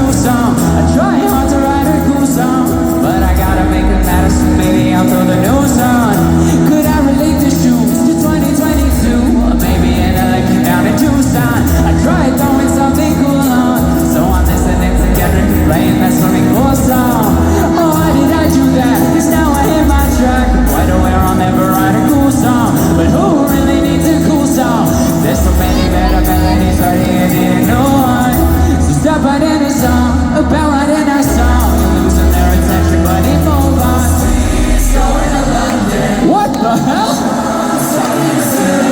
S4: cool song. I try hard to write a cool song, but I gotta make it matter, so maybe I'll throw the news on. Could I relate the shoes to 2022? Or maybe an election down in Tucson. I tried throwing something cool on, so I'm listening to Kendrick playing that swimming pool song. Oh, why did I do that? 'Cause now I hit my track. I'm quite aware I'll never write a cool song, but who really needs a cool song? There's so many better melodies right here, didn't know one. So stop writing a song about writing a song. You're losing their attention, but it move on. Going to London. What the hell?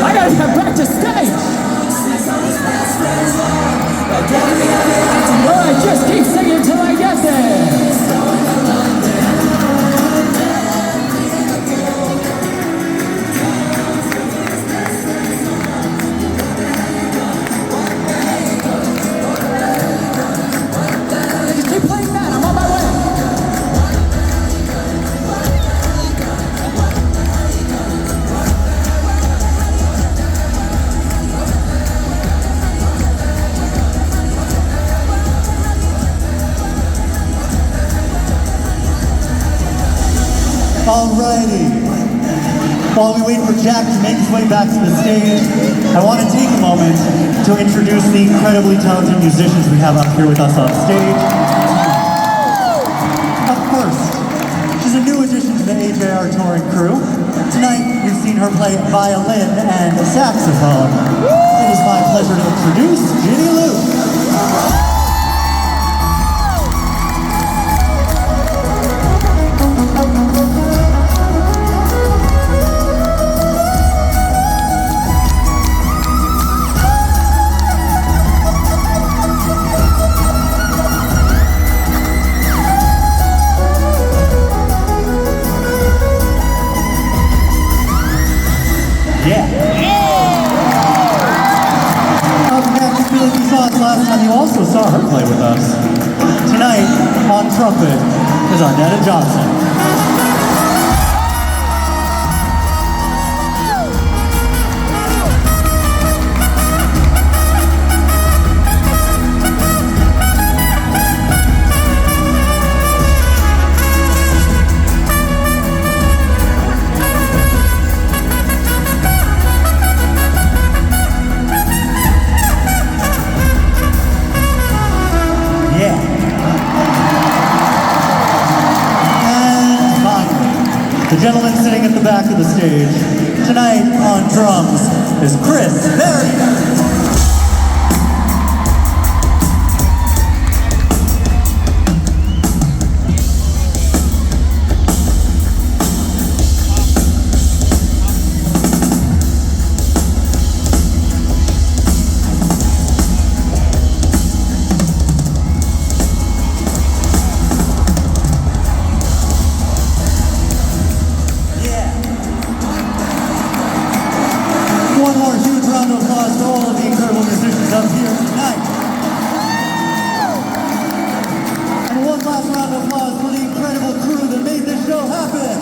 S4: I gotta get back to stage. Alright, just keep singing till I get there. Just keep playing that, I'm on my way.
S8: Alrighty. While we wait for Jack to make his way back to the stage, I want to take a moment to introduce the incredibly talented musicians we have up here with us on stage. Up first, she's a new addition to the AJR touring crew. Tonight, you've seen her play violin and saxophone. It is my pleasure to introduce Ginny Lou. Last time you also saw her play with us. Tonight, on trumpet, is Arnetta Johnson. The gentleman sitting at the back of the stage tonight on drums is Chris Berry. One more huge round of applause to all of the incredible musicians up here tonight. And one last round of applause for the incredible crew that made this show happen.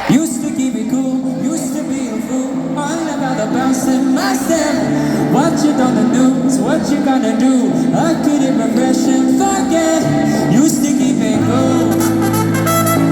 S4: Used to keep it cool, used to be a fool, all about the bounce in my step. Watch it on the news, what you gonna do? I couldn't refresh and forget. Used to keep it cool.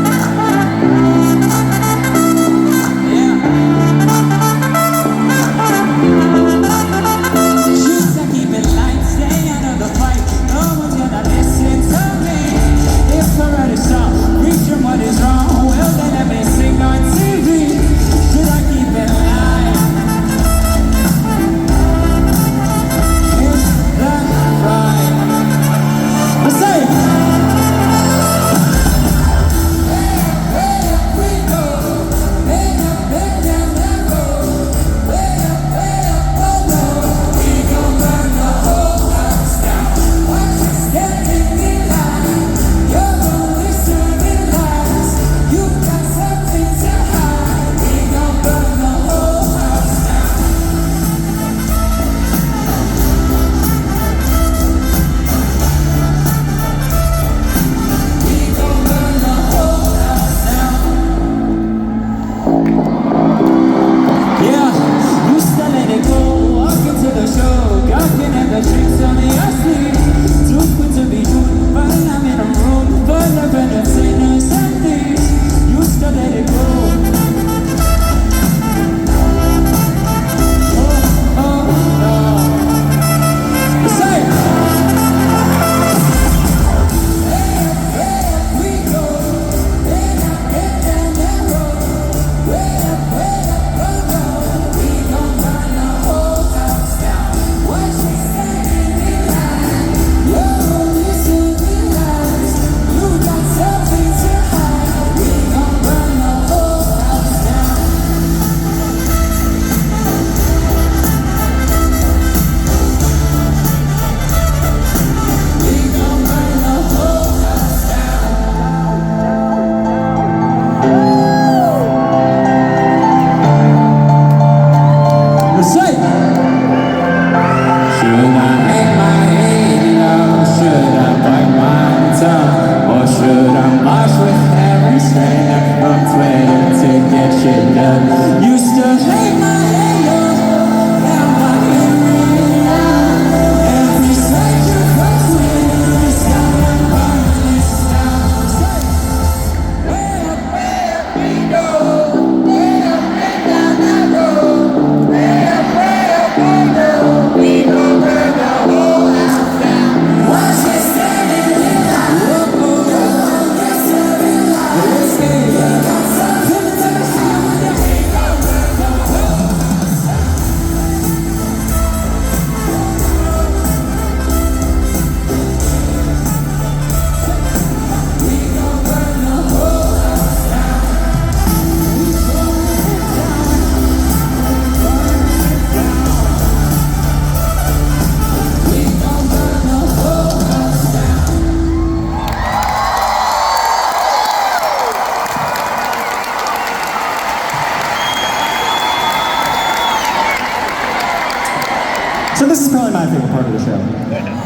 S1: this is probably my favorite part of the show.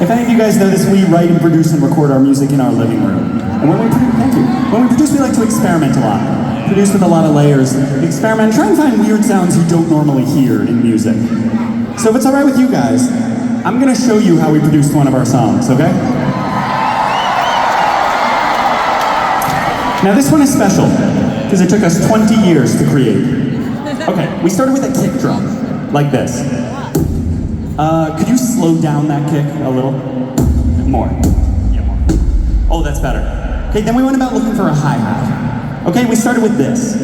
S1: If any of you guys know this, we write and produce and record our music in our living room. And when we produce, thank you. When we produce, we like to experiment a lot. Produce with a lot of layers. Experiment, try and find weird sounds you don't normally hear in music. So if it's all right with you guys, I'm gonna show you how we produced one of our songs, okay? Now this one is special, because it took us 20 years to create. Okay, we started with a kick drum, like this. Could you slow down that kick a little? More. Yeah, more. Oh, that's better. Okay, then we went about looking for a hi-hat. Okay, we started with this.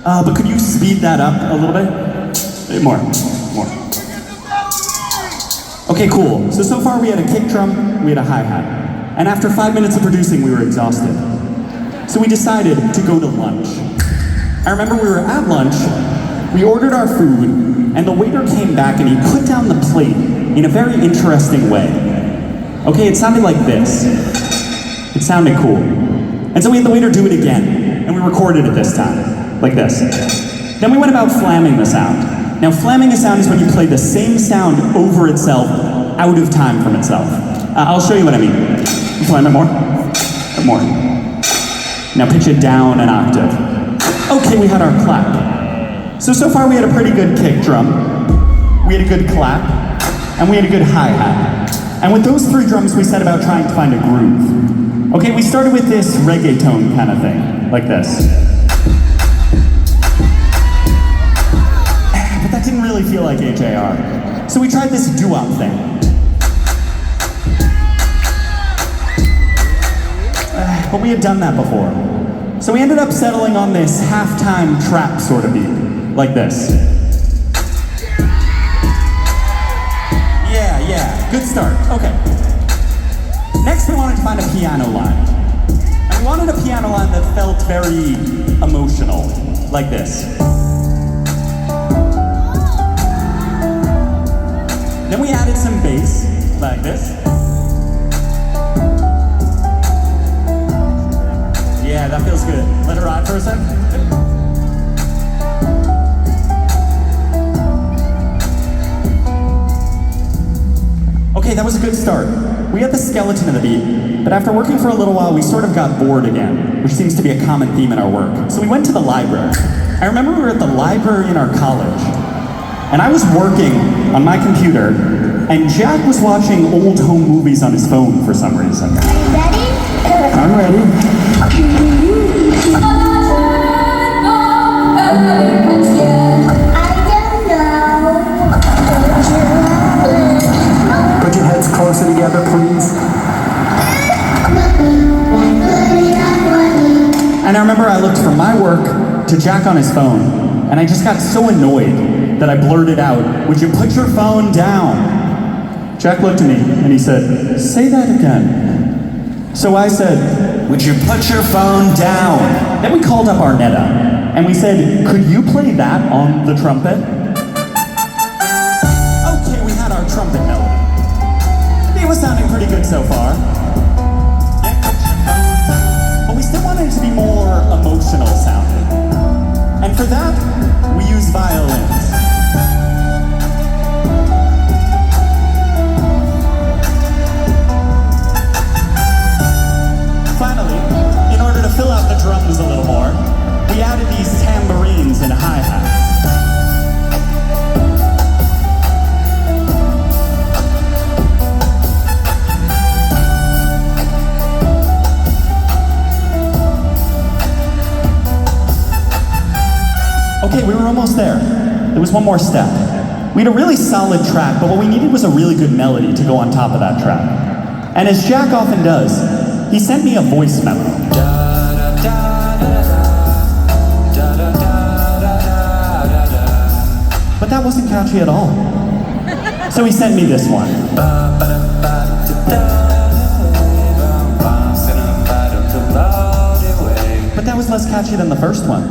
S1: But could you speed that up a little bit? More. Okay, cool. So far we had a kick drum, we had a hi-hat. And after 5 minutes of producing, we were exhausted. So we decided to go to lunch. I remember we were at lunch, we ordered our food, and the waiter came back and he put down the plate in a very interesting way. Okay, it sounded like this. It sounded cool. And so we had the waiter do it again, and we recorded it this time, like this. Then we went about flamming the sound. Now, flamming a sound is when you play the same sound over itself, out of time from itself. I'll show you what I mean. Flam it more. More. Now pitch it down an octave. Okay, we had our clap. So far we had a pretty good kick drum, we had a good clap, and we had a good hi-hat. And with those three drums, we set about trying to find a groove. Okay, we started with this reggaeton kind of thing, like this. But that didn't really feel like AJR. So we tried this doo-wop thing. But we had done that before. So we ended up settling on this halftime trap sort of beat, like this. Yeah, good start, okay. Next we wanted to find a piano line. And we wanted a piano line that felt very emotional, like this. Then we added some bass, like this. Yeah, that feels good. Let it ride for a sec. Okay, that was a good start. We had the skeleton of the beat, but after working for a little while, we sort of got bored again, which seems to be a common theme in our work. So we went to the library. I remember we were at the library in our college, and I was working on my computer, and Jack was watching old home movies on his phone for some reason.
S5: Are you ready?
S1: I'm ready. Put your heads closer together, please. And I remember I looked from my work to Jack on his phone, and I just got so annoyed that I blurted out, "Would you put your phone down?" Jack looked at me and he said, "Say that again." So I said, "Would you put your phone down?" Then we called up Arnetta and we said, "Could you play that on the trumpet?" Okay, we had our trumpet melody. It was sounding pretty good so far. But we still wanted it to be more emotional sounding. And for that, we used violins. Finally, in order to fill out the drums a little more, we added these tambourines and hi-hats. Okay, we were almost there. There was one more step. We had a really solid track, but what we needed was a really good melody to go on top of that track. And as Jack often does, he sent me a voice memo. But that wasn't catchy at all. So he sent me this one. But that was less catchy than the first one.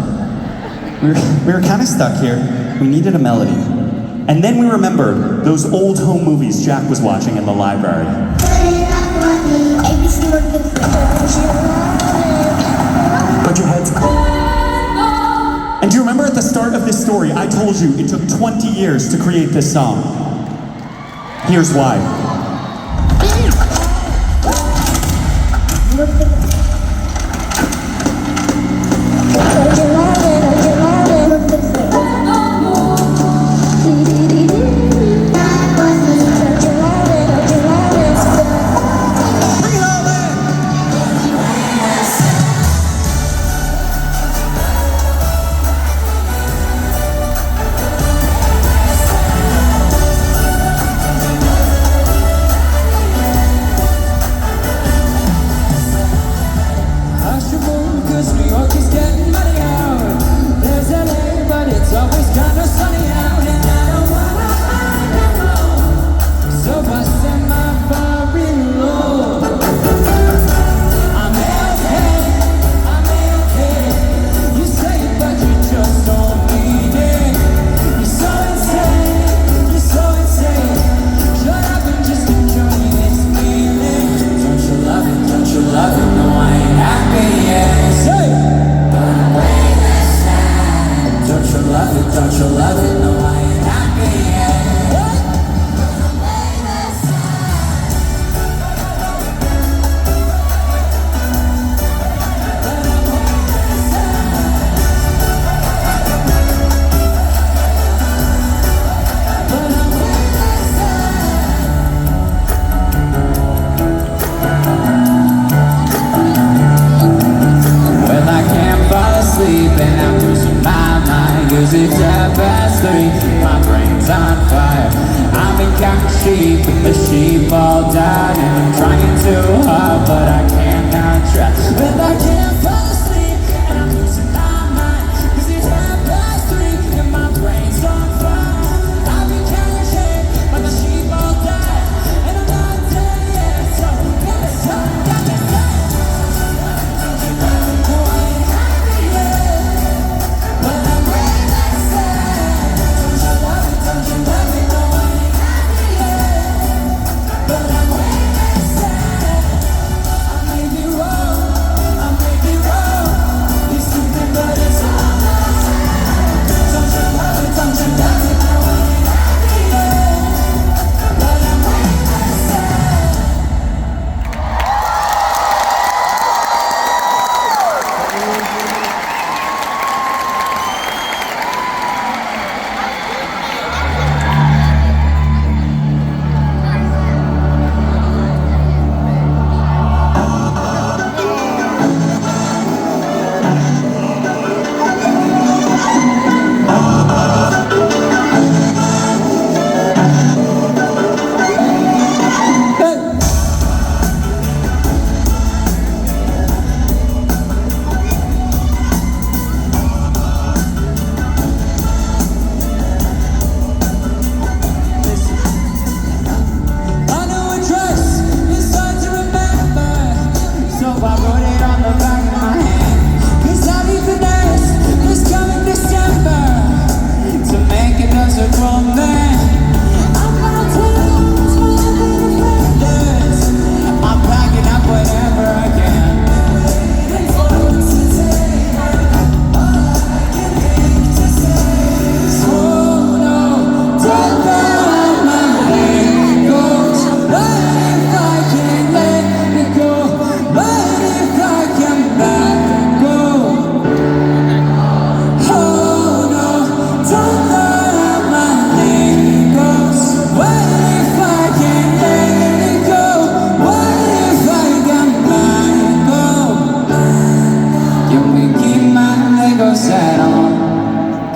S1: We were kind of stuck here. We needed a melody. And then we remembered those old home movies Jack was watching in the library. Put your heads close. And do you remember at the start of this story, I told you it took 20 years to create this song? Here's why.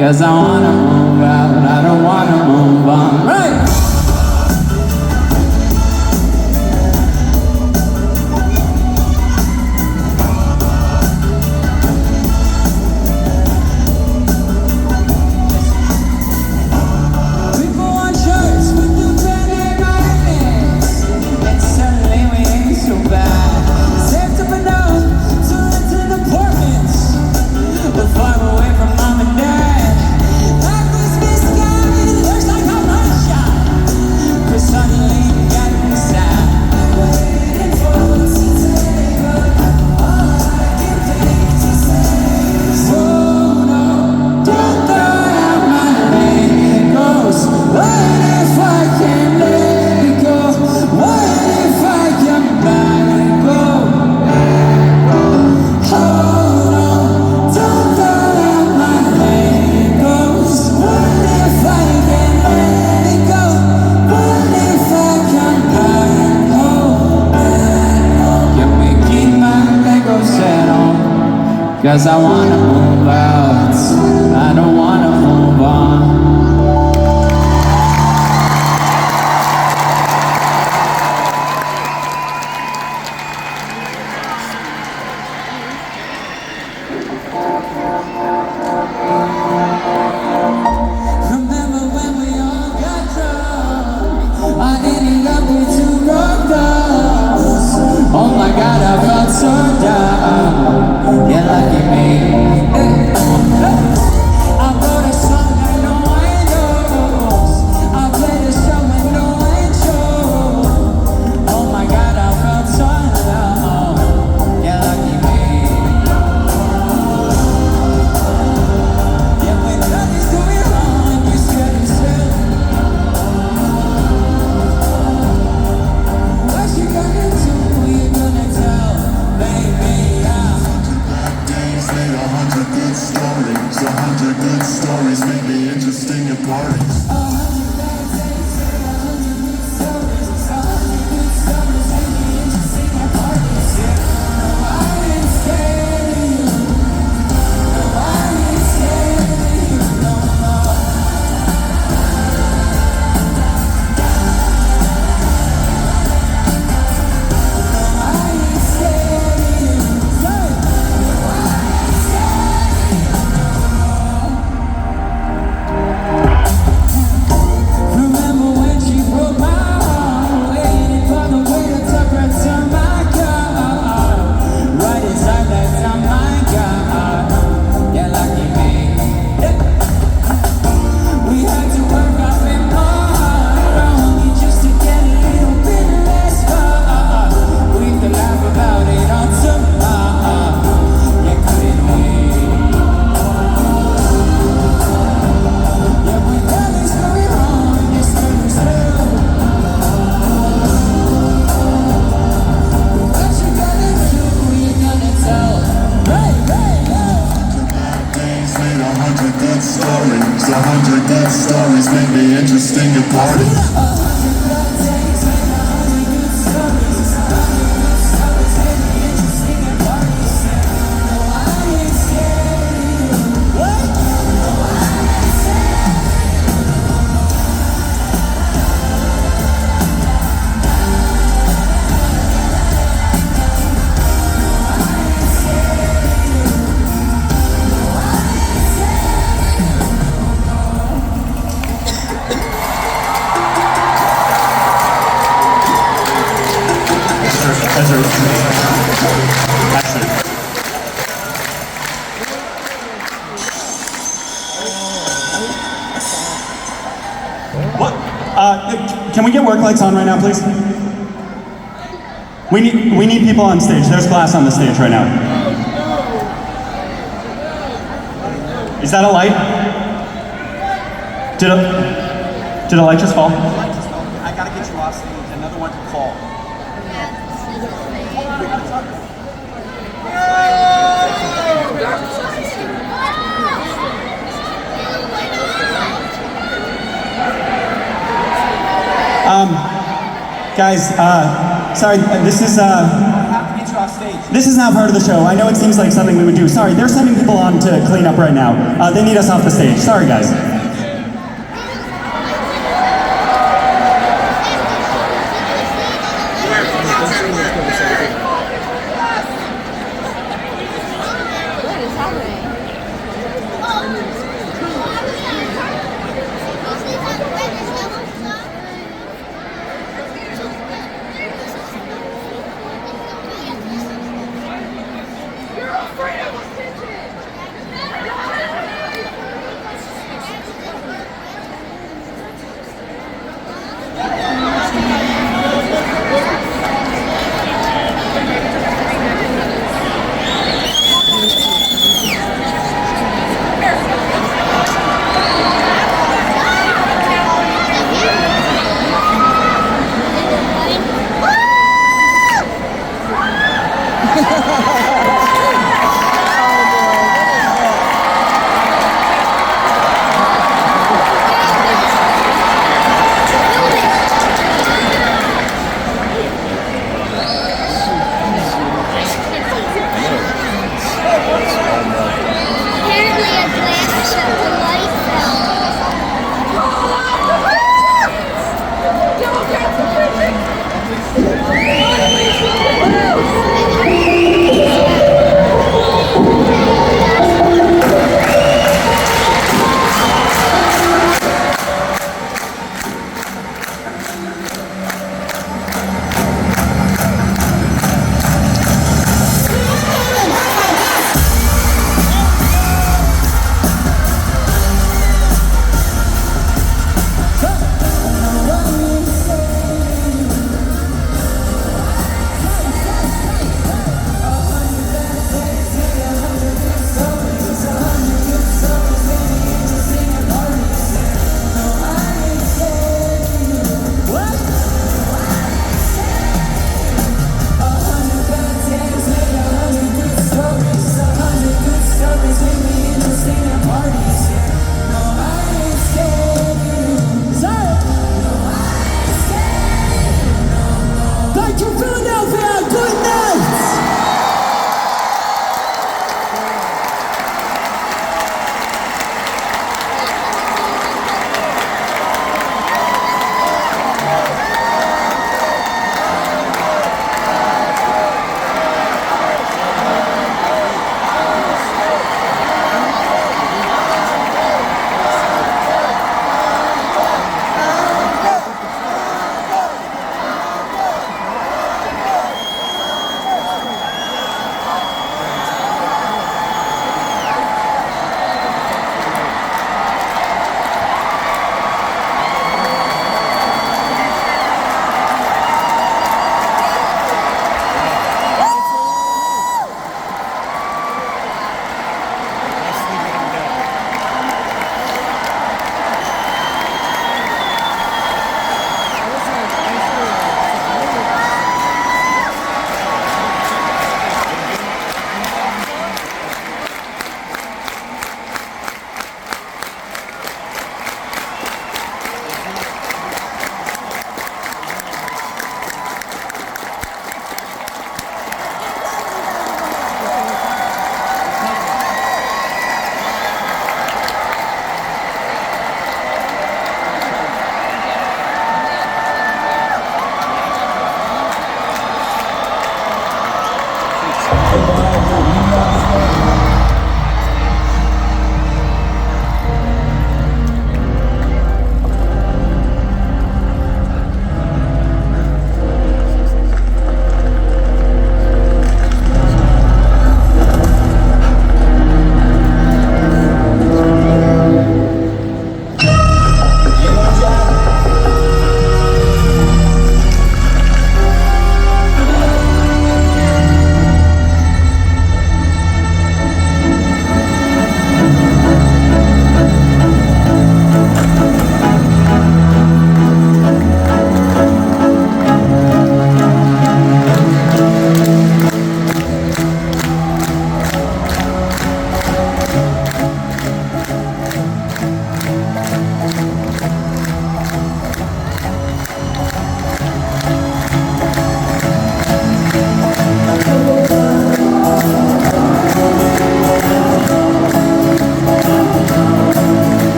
S4: Cause I wanna move out, I don't wanna move on. Right!
S9: Far away from mom and dad. Life was misguided, looks like I'm
S4: 'cause I wanna move out. I don't wanna move on. Remember when we all got drunk? I ended up with 2 rock dogs. Oh my God, I felt so down. Yeah, lucky me. I wrote a song that no one knows. I played a show when no one showed. Oh my God, I felt so down. Yeah, lucky me. Yeah, when nothing's going wrong, you're scared to still. What you gonna do? Who you gonna tell? Baby, yeah.
S2: 100 bad days made 100 good stories. 100 good stories made me interesting at parties.
S4: 100 bad days, 100 good stories. 100 good stories made me interesting at parties. No, I ain't scared of you. No, I ain't scared of you no more. No, I ain't scared of you. Remember when she broke my heart, waiting for the waiter to return my car. Right inside that time, my God, yeah, lucky me. We had to work up and hard, only just to get a little bit less far. We could laugh about it on tomorrow, yeah, couldn't we? Yeah, when nothing's going wrong, you're scared as hell. What you gonna do? Who you gonna tell? Hey, hey, yeah.
S2: 100 bad days made 100 good stories. 100 good stories made me interesting at parties.
S4: 100 bad days made 100 good stories. 100 good stories made me interesting at parties. No, I ain't scared of you. What? No, I ain't scared of you.
S1: Actually, what? Can we get work lights on right now, please? We need people on stage. There's glass on the stage right now. Is that a light? Did a light just fall?
S9: I gotta get you off stage. Another one to fall.
S1: Guys, sorry, this is
S9: I have to get you off stage.
S1: this is not part of the show. I know it seems like something we would do. Sorry, they're sending people on to clean up right now. They need us off the stage. Sorry, guys.
S5: What is happening? You're afraid of attention!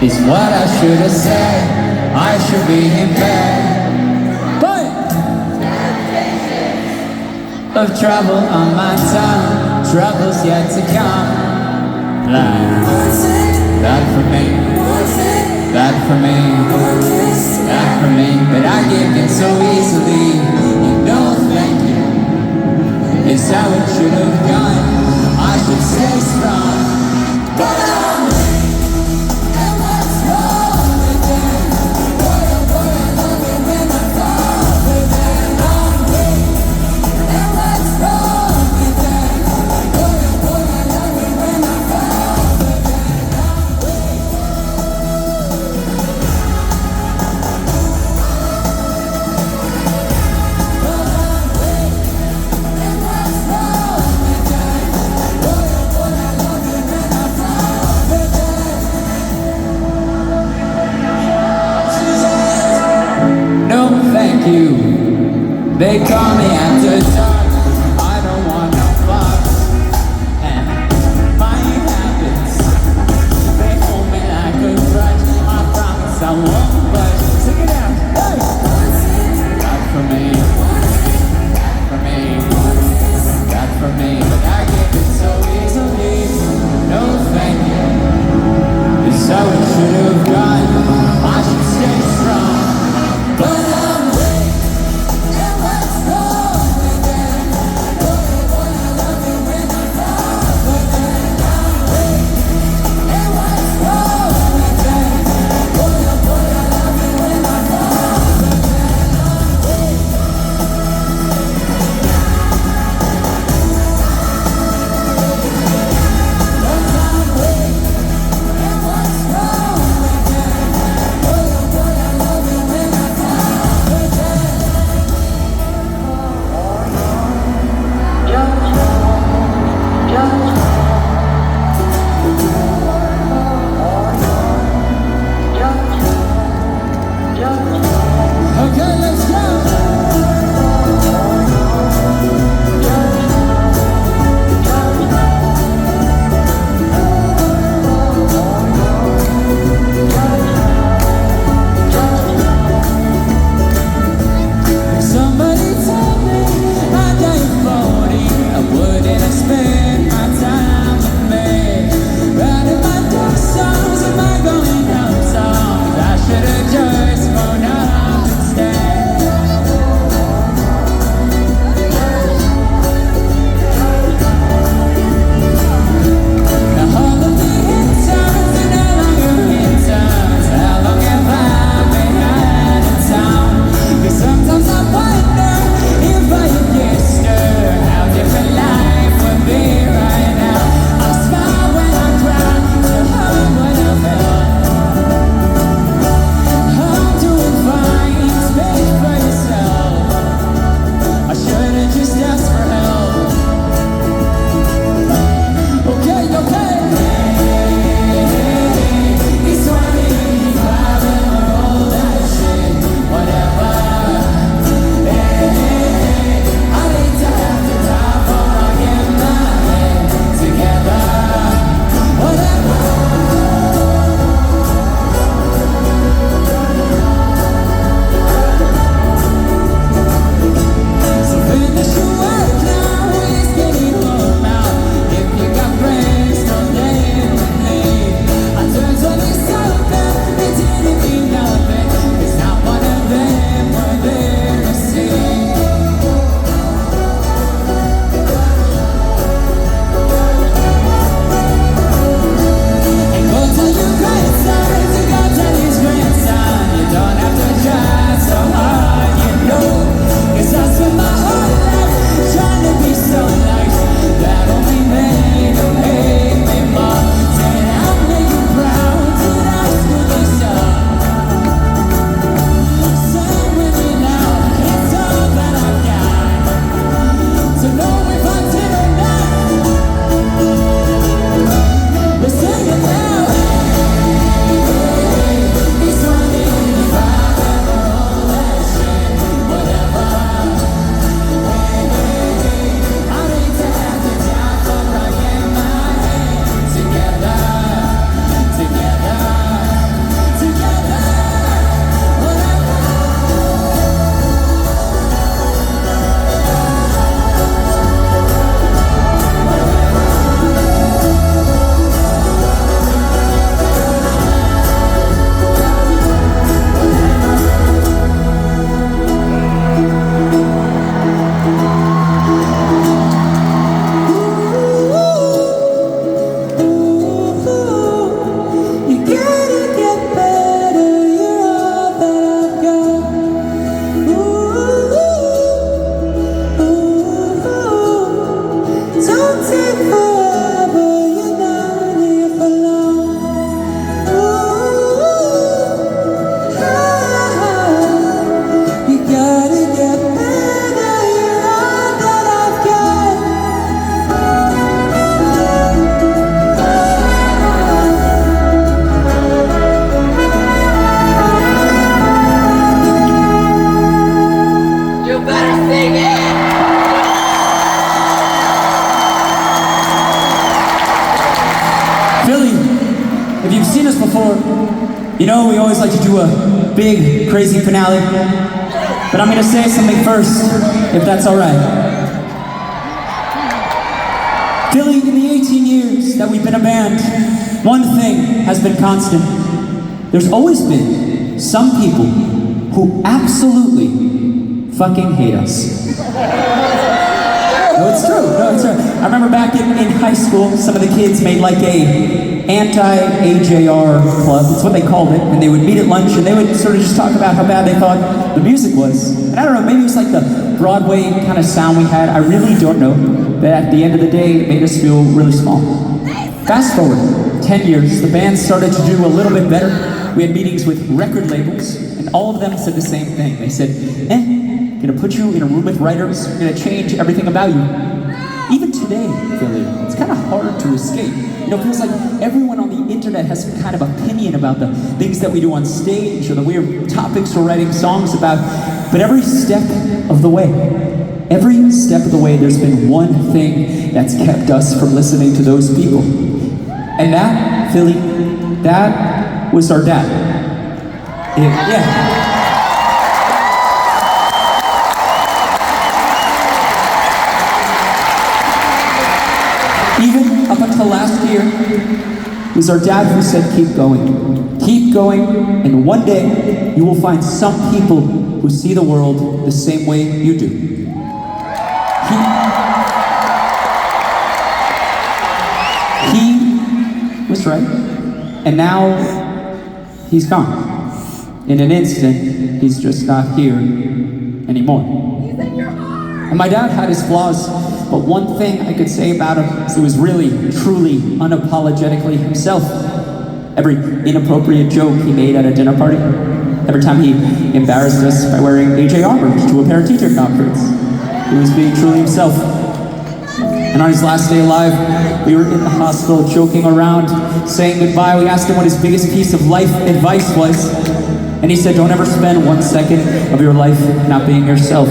S4: is what I should have said. I should be in bed, but of trouble on my tongue, trouble's yet to come. That for me, that for me, that for me. But I give in so easily. You know, thank you. It's how it should have gone. I should stay strong, but I'm weak. And what's wrong with that? Boy, oh boy, I love it when I fall with that. I'm weak. And what's wrong with that? Boy, oh boy, I love it when I fall with that. I'm weak. But I'm weak. And what's wrong with that? Boy, oh boy, I love it when like you. They call me after dark. I don't want no fucks. And my habits, they hold me like a grudge. I promise I won't budge. Sing it out. Hey! Not for me. Not for me. Not for me. But I give it so easily. No thank you. It's how it should have gone. I should stay strong. But I'm weak. And what's wrong with that? Boy, oh boy, I love you when I fall. But then I'm weak. And what's wrong with that? Boy, oh boy, I love you when I fall. But then I'm weak. But I'm weak. And what's wrong with that? You know, we always like to do a big, crazy finale, but I'm gonna say something first, if that's all right. Philly, in the 18 years that we've been a band, one thing has been constant. There's always been some people who absolutely fucking hate us. No, it's true. No, it's true. I remember back in high school, some of the kids made like a anti-AJR club. It's what they called it. And they would meet at lunch and they would sort of just talk about how bad they thought the music was. And I don't know, maybe it was like the Broadway kind of sound we had. I really don't know. But at the end of the day, it made us feel really small. Fast forward 10 years, the band started to do a little bit better. We had meetings with record labels, and all of them said the same thing. They said, gonna put you in a room with writers, we're gonna change everything about you. Even today, Philly, it's kind of hard to escape. You know, it feels like everyone on the internet has some kind of opinion about the things that we do on stage or the weird topics we're writing songs about. But every step of the way, there's been one thing that's kept us from listening to those people. And that, Philly, that was our dad. Yeah. Even up until last year, it was our dad who said, keep going, and one day you will find some people who see the world the same way you do. He was right, and now he's gone. In an instant, he's just not here anymore.
S5: He's in your heart.
S4: And my dad had his flaws, but one thing I could say about him is he was really, truly, unapologetically himself. Every inappropriate joke he made at a dinner party, every time he embarrassed us by wearing AJR merch to a parent-teacher conference, he was being truly himself. And on his last day alive, we were in the hospital joking around, saying goodbye. We asked him what his biggest piece of life advice was. And he said, don't ever spend 1 second of your life not being yourself.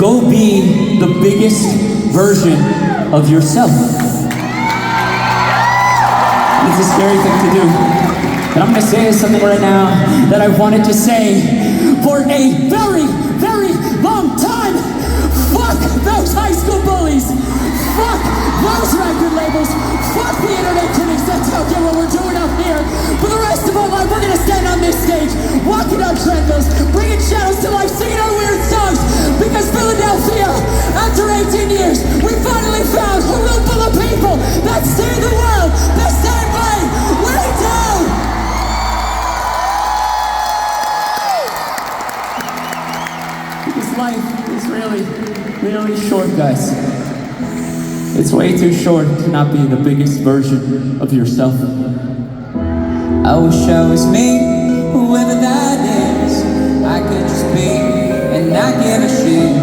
S4: Go be the biggest version of yourself. It's a scary thing to do. And I'm gonna say something right now that I've wanted to say for a very, very long time. Fuck those high school bullies. Fuck those record labels. Fuck the internet critics that don't get what we're doing up here. For the rest of our life, we're gonna stand on this stage, walking on treadmills, bringing shadows to life, singing our weird songs. Because Philadelphia, after 18 years, we finally found a room full of people that see the world the same way we do. Because life is really, really short, guys. It's way too short to not be the biggest version of yourself. I wish I was me, whoever that is. I could just be and not give a shit.